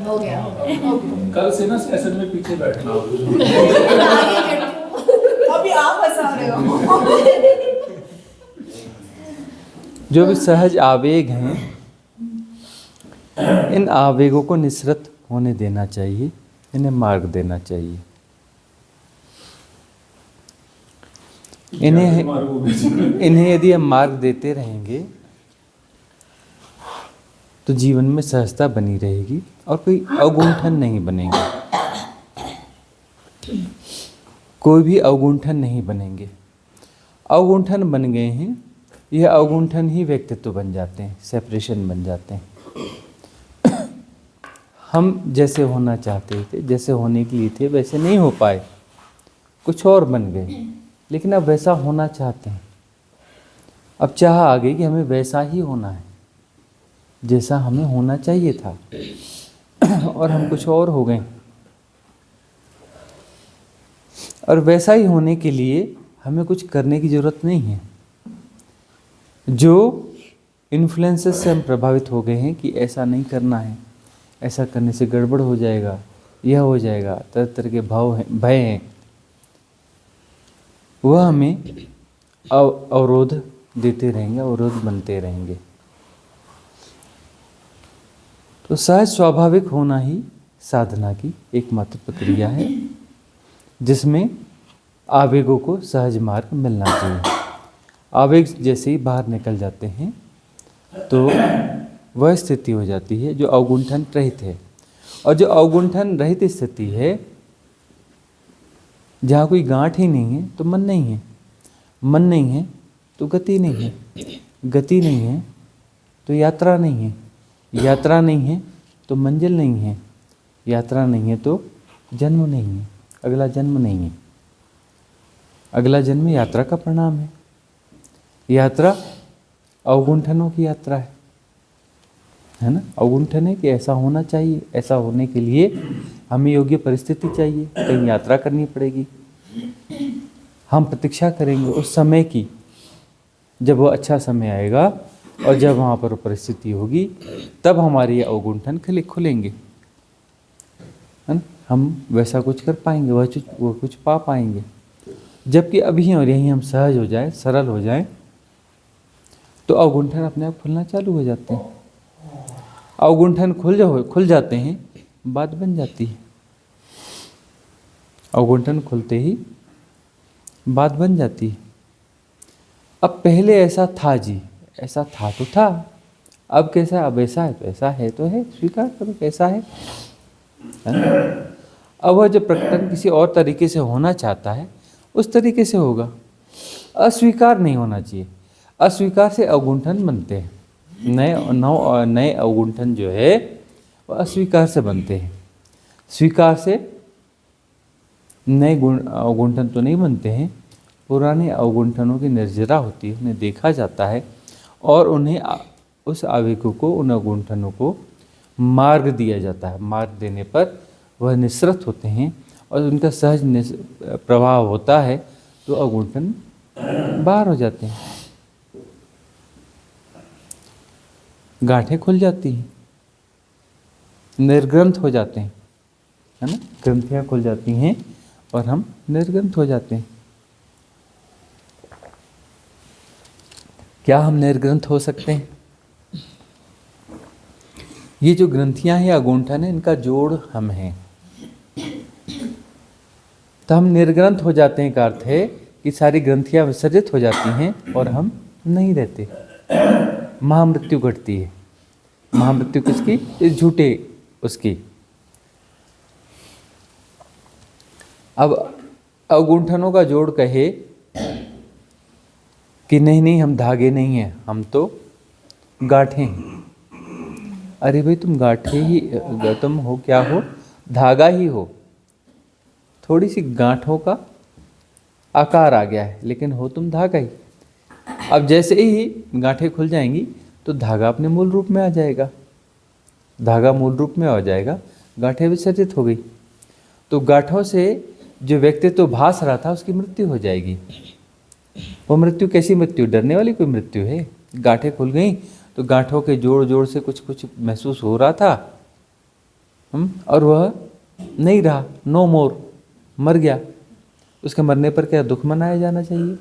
हो गया कल से ना सेशन में पीछे बैठना। अभी आप हंसा रहे हो। जो भी सहज आवेग हैं, इन आवेगों को निसृत होने देना चाहिए, इन्हें मार्ग देना चाहिए। इन्हें यदि हम मार्ग देते रहेंगे तो जीवन में सहजता बनी रहेगी और कोई अवगुंठन नहीं बनेंगे, कोई भी अवगुंठन नहीं बनेंगे। अवगुंठन बन गए हैं, यह अवगुंठन ही व्यक्तित्व बन जाते हैं, सेपरेशन बन जाते हैं। हम जैसे होना चाहते थे, जैसे होने के लिए थे, वैसे नहीं हो पाए, कुछ और बन गए, लेकिन अब वैसा होना चाहते हैं। अब चाह आ गई कि हमें वैसा ही होना है जैसा हमें होना चाहिए था, और हम कुछ और हो गए। और वैसा ही होने के लिए हमें कुछ करने की ज़रूरत नहीं है। जो इन्फ्लुएंसेस से हम प्रभावित हो गए हैं कि ऐसा नहीं करना है, ऐसा करने से गड़बड़ हो जाएगा, यह हो जाएगा, तरह तरह के भाव हैं, भय हैं, वह हमें अवरोध देते रहेंगे, अवरोध बनते रहेंगे। तो सहज स्वाभाविक होना ही साधना की एकमात्र प्रक्रिया है, जिसमें आवेगों को सहज मार्ग मिलना चाहिए। आवेग जैसे ही बाहर निकल जाते हैं तो वह स्थिति हो जाती है जो अवगुंठन रहित है। और जो अवगुंठन रहित स्थिति है, जहाँ कोई गांठ ही नहीं है तो मन नहीं है, मन नहीं है तो गति नहीं है, गति नहीं है तो यात्रा नहीं है, यात्रा नहीं है तो मंजिल नहीं है, यात्रा नहीं है तो जन्म नहीं है, अगला जन्म नहीं है। अगला जन्म यात्रा का परिणाम है। यात्रा अवगुंठनों की यात्रा है ना। अवगुंठन है कि ऐसा होना चाहिए, ऐसा होने के लिए हमें योग्य परिस्थिति चाहिए, कहीं यात्रा करनी पड़ेगी। हम प्रतीक्षा करेंगे उस समय की, जब वो अच्छा समय आएगा और जब वहाँ पर परिस्थिति होगी, तब हमारे ये अवगुंठन खुलेंगे, है ना। हम वैसा कुछ कर पाएंगे, वो कुछ पा पाएंगे। जबकि अभी और यहीं हम सहज हो जाए, सरल हो जाए, तो अवगुंठन अपने आप खुलना चालू हो जाते हैं। अवगुंठन खुल जाते हैं, बात बन जाती है। अवगुंठन खुलते ही बात बन जाती है। अब पहले ऐसा था जी, ऐसा था तो था, अब कैसा है? अब ऐसा है तो ऐसा है तो है, स्वीकार करो कैसा है ना? अब वह जब प्रकटन किसी और तरीके से होना चाहता है उस तरीके से होगा। अस्वीकार नहीं होना चाहिए। अस्वीकार से अवगुंठन बनते हैं। नए अवगुंठन जो है वह अस्वीकार से बनते हैं। स्वीकार से नए अवगुंठन तो नहीं बनते हैं। पुराने अवगुंठनों की निर्जरा होती है, उन्हें देखा जाता है और उन्हें उस आवेगों को, उन अवगुंठनों को मार्ग दिया जाता है। मार्ग देने पर वह निःसृत होते हैं और उनका सहज प्रभाव होता है तो अवगुंठन बाहर हो जाते हैं, गांठें खुल जाती हैं, निर्ग्रंथ हो जाते हैं, है ना। ग्रंथियाँ खुल जाती हैं और हम निर्ग्रंथ हो जाते हैं। क्या हम निर्ग्रंथ हो सकते हैं? ये जो ग्रंथियां हैं या अगुंठन है, इनका जोड़ हम हैं। तो हम निर्ग्रंथ हो जाते हैं का अर्थ है कि सारी ग्रंथियां विसर्जित हो जाती हैं और हम नहीं रहते। महामृत्यु घटती है। महामृत्यु किसकी? इस झूठे उसकी। अब अवगुंठनों का जोड़ कहे कि नहीं नहीं हम धागे नहीं हैं, हम तो गांठें हैं। अरे भाई तुम गांठे ही, तुम हो क्या हो? धागा ही हो। थोड़ी सी गांठों का आकार आ गया है लेकिन हो तुम धागा ही। अब जैसे ही गांठें खुल जाएंगी तो धागा अपने मूल रूप में आ जाएगा। धागा मूल रूप में आ जाएगा, गांठें विसर्जित हो गई। तो गांठों से जो व्यक्तित्व तो भास रहा था उसकी मृत्यु हो जाएगी। वो मृत्यु कैसी मृत्यु? डरने वाली कोई मृत्यु है? गांठें खुल गई तो गांठों के जोड़ जोड़ से कुछ कुछ महसूस हो रहा था और वह नहीं रहा, नो मोर, मर गया। उसके मरने पर क्या दुख मनाया जाना चाहिए?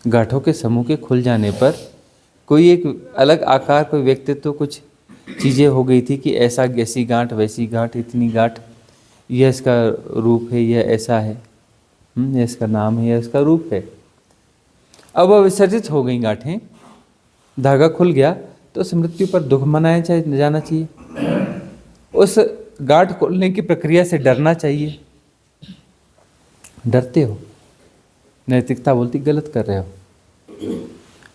गांठों के समूह के खुल जाने पर कोई एक अलग आकार, कोई व्यक्तित्व, कुछ चीज़ें हो गई थी कि ऐसा, ऐसी गांठ, वैसी गांठ, इतनी गांठ, यह इसका रूप है, यह ऐसा है, यह इसका नाम है, यह इसका रूप है। अब वह विसर्जित हो गई गांठें, धागा खुल गया तो उस मृत्यु पर दुख मनाया जाना चाहिए। उस गांठ खोलने की प्रक्रिया से डरना चाहिए। डरते हो, नैतिकता बोलती गलत कर रहे हो,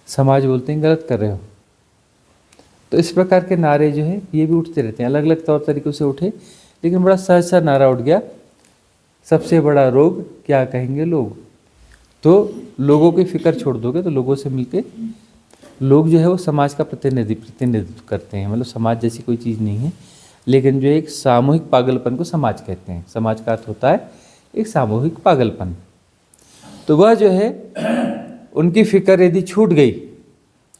समाज बोलते हैं गलत कर रहे हो। तो इस प्रकार के नारे जो है ये भी उठते रहते हैं, अलग अलग तौर तरीक़ों से उठे, लेकिन बड़ा सहज सा नारा उठ गया, सबसे बड़ा रोग क्या कहेंगे लोग। तो लोगों की फिक्र छोड़ दोगे तो लोगों से मिलके, लोग जो है वो समाज का प्रतिनिधित्व करते हैं। मतलब समाज जैसी कोई चीज़ नहीं है, लेकिन जो एक सामूहिक पागलपन को समाज कहते हैं। समाज का अर्थ होता है एक सामूहिक पागलपन। तो वह जो है उनकी फिक्र यदि छूट गई,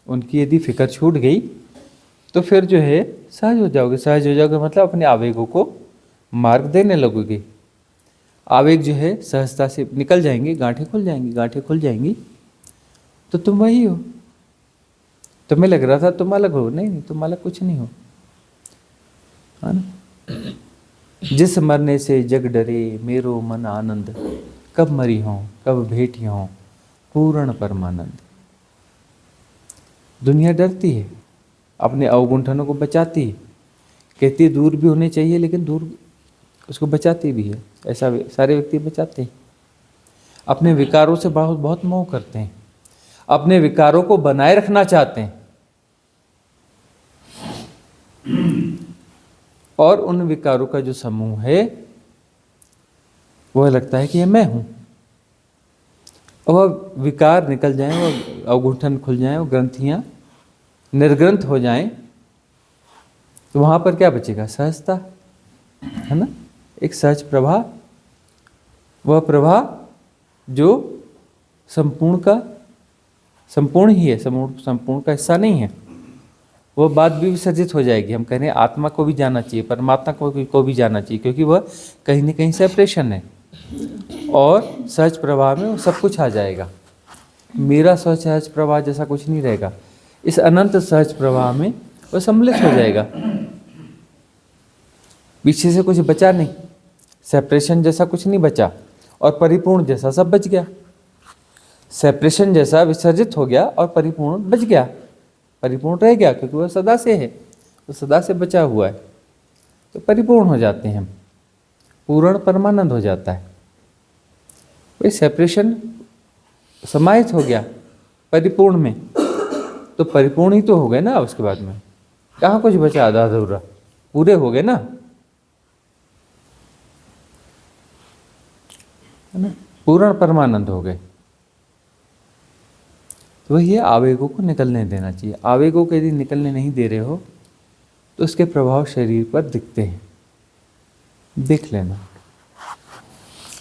उनकी यदि फिक्र छूट गई तो फिर जो है सहज हो जाओगे। सहज हो जाओगे मतलब अपने आवेगों को मार्ग देने लगोगे। आवेग जो है सहजता से निकल जाएंगे, गांठें खुल जाएंगी। गांठें खुल जाएंगी तो तुम वही हो। तुम्हें लग रहा था तुम अलग हो, नहीं, तुम अलग कुछ नहीं हो, है ना। जिस मरने से जग डरे मेरो मन आनंद, कब मरी हो कब भेटी हो पूर्ण परमानंद। दुनिया डरती है, अपने अवगुंठनों को बचाती है, कहती है दूर भी होने चाहिए, लेकिन दूर उसको बचाती भी है। ऐसा सारे व्यक्ति बचाते हैं। अपने विकारों से बहुत बहुत मोह करते हैं, अपने विकारों को बनाए रखना चाहते हैं और उन विकारों का जो समूह है वह लगता है कि ये मैं हूँ। और वह विकार निकल जाएं, वह अवगुंठन खुल जाएं, वो ग्रंथियाँ निर्ग्रंथ हो जाएं, तो वहाँ पर क्या बचेगा? सहजता, है ना। एक सहज प्रभा, वह प्रभा जो संपूर्ण का संपूर्ण ही है, संपूर्ण का हिस्सा नहीं है। वह बात भी विसर्जित हो जाएगी। हम कह रहे हैं आत्मा को भी जाना चाहिए, परमात्मा को भी जाना चाहिए, क्योंकि वह कहीं न कहीं सेपरेशन है। और सहज प्रवाह में वो सब कुछ आ जाएगा। मेरा सहज प्रवाह जैसा कुछ नहीं रहेगा। इस अनंत सहज प्रवाह में वह सम्मिलित हो जाएगा। पीछे से कुछ बचा नहीं, सेपरेशन जैसा कुछ नहीं बचा, और परिपूर्ण जैसा सब बच गया। सेपरेशन जैसा विसर्जित हो गया और परिपूर्ण बच गया, परिपूर्ण रह गया, क्योंकि वह सदा से है, वो सदा से बचा हुआ है। तो परिपूर्ण हो जाते हैं हम। पूर्ण परमानंद हो जाता है। वही सेपरेशन समाहित हो गया परिपूर्ण में, तो परिपूर्ण ही तो हो गए ना। उसके बाद में कहाँ कुछ बचा आधा अधूरा, पूरे हो गए ना, है ना, पूर्ण परमानंद हो गए। तो वही आवेगों को निकलने देना चाहिए। आवेगों को यदि निकलने नहीं दे रहे हो तो उसके प्रभाव शरीर पर दिखते हैं, देख लेना।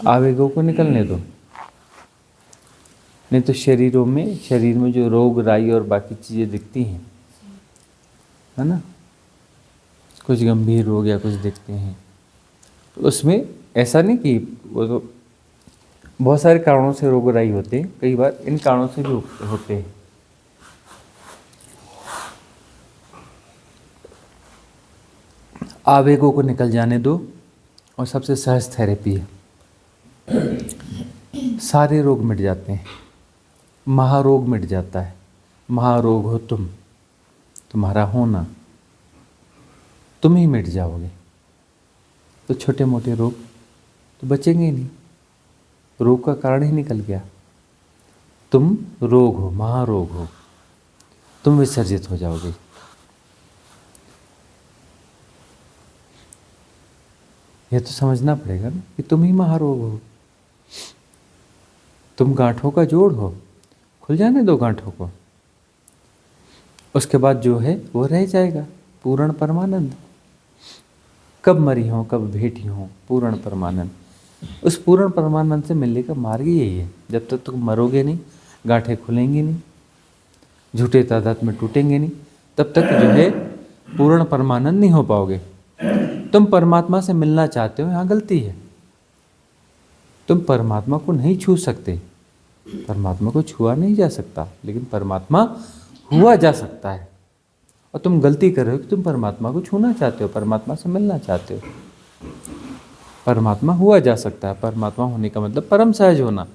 आवेगों को निकलने दो, नहीं तो शरीर में जो रोग राई और बाकी चीज़ें दिखती हैं, है ना, कुछ गंभीर रोग या कुछ दिखते हैं, तो उसमें ऐसा नहीं कि वो तो बहुत सारे कारणों से रोग राई होते हैं, कई बार इन कारणों से भी होते हैं। आवेगों को निकल जाने दो, और सबसे सहज थेरेपी है, सारे रोग मिट जाते हैं, महारोग मिट जाता है। महारोग हो तुम, तुम्हारा होना, तुम ही मिट जाओगे, तो छोटे मोटे रोग तो बचेंगे ही नहीं। रोग का कारण ही निकल गया। तुम रोग हो, महारोग हो, तुम विसर्जित हो जाओगे। यह तो समझना पड़ेगा ना कि तुम ही महारोग हो, तुम गांठों का जोड़ हो। खुल जाने दो गांठों को, उसके बाद जो है वो रह जाएगा पूर्ण परमानंद। कब मरी हो, कब भेटी हो, पूर्ण परमानंद। उस पूर्ण परमानंद से मिलने का मार्ग यही है। जब तक तुम मरोगे नहीं, गांठें खुलेंगी नहीं, झूठे तादाद में टूटेंगे नहीं, तब तक जो है पूर्ण परमानंद नहीं हो पाओगे। तुम परमात्मा से मिलना चाहते हो, यहाँ गलती है। तुम परमात्मा को नहीं छू सकते, परमात्मा को छुआ नहीं जा सकता, लेकिन परमात्मा हुआ जा सकता है। और तुम गलती कर रहे हो कि तुम परमात्मा को छूना चाहते हो, परमात्मा से मिलना चाहते हो। परमात्मा हुआ जा सकता है। परमात्मा होने का मतलब परम सहज होना।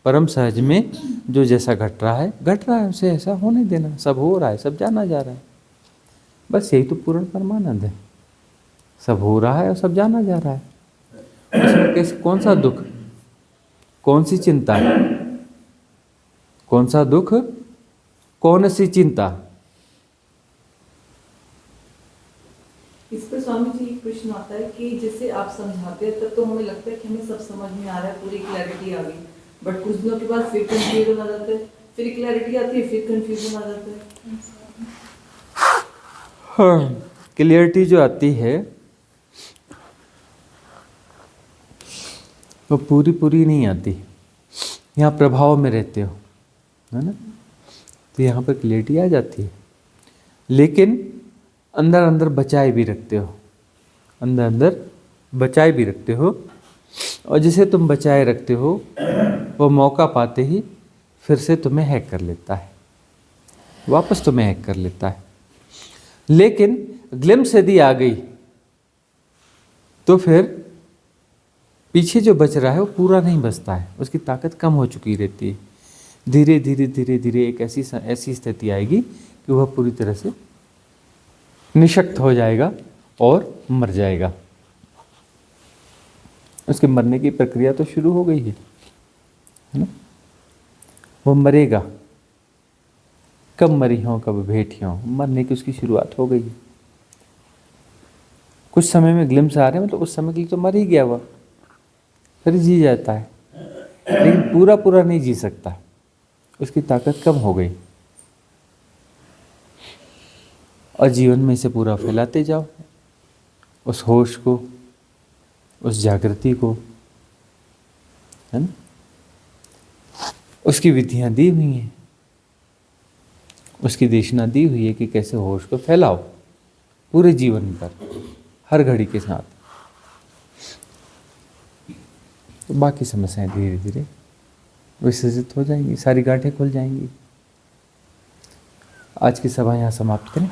परम सहज में जो जैसा घट रहा है उसे ऐसा होने देना। सब हो रहा है, सब जाना जा रहा है, बस यही तो पूर्ण परमानंद है। सब हो रहा है और सब जाना जा रहा है। उसमें कैसे, कौन सा दुख, कौन सी चिंता, कौन सा दुख, कौन सी चिंता। इस पर स्वामी जी एक प्रश्न आता है कि जैसे आप समझाते हैं तब तो हमें लगता है कि हमें सब समझ में आ रहा है, पूरी क्लैरिटी आ गई, बट कुछ दिनों के बाद फिर कंफ्यूजन आ जाता है, फिर क्लैरिटी आती है, फिर कंफ्यूजन आ जाता है। हाँ, क्लियरिटी जो आती है वो पूरी नहीं आती। यहाँ प्रभाव में रहते हो, है ना, तो यहाँ पर क्लियरिटी आ जाती है, लेकिन अंदर अंदर बचाए भी रखते हो, अंदर अंदर बचाए भी रखते हो। और जिसे तुम बचाए रखते हो वो मौका पाते ही फिर से तुम्हें हैक कर लेता है, वापस तुम्हें हैक कर लेता है। लेकिन ग्लिम्स यदि आ गई तो फिर पीछे जो बच रहा है वो पूरा नहीं बचता है, उसकी ताकत कम हो चुकी रहती है। धीरे धीरे एक ऐसी स्थिति आएगी कि वह पूरी तरह से निशक्त हो जाएगा और मर जाएगा। उसके मरने की प्रक्रिया तो शुरू हो गई है ना। वो मरेगा, कब मरी हो, कब भेटी हो, मरने की उसकी शुरुआत हो गई है। कुछ समय में ग्लिम्स आ रहे हैं, मतलब उस समय के लिए तो मर ही गया वह, फिर जी जाता है, लेकिन पूरा नहीं जी सकता, उसकी ताकत कम हो गई। और जीवन में इसे पूरा फैलाते जाओ, उस होश को, उस जागृति को, है ना। उसकी विधियां दी हुई हैं, उसकी देशना दी हुई है कि कैसे होश को फैलाओ पूरे जीवन पर, हर घड़ी के साथ। तो बाकी समस्याएं धीरे धीरे विसर्जित हो जाएंगी, सारी गांठें खुल जाएंगी। आज की सभा यहाँ समाप्त करें।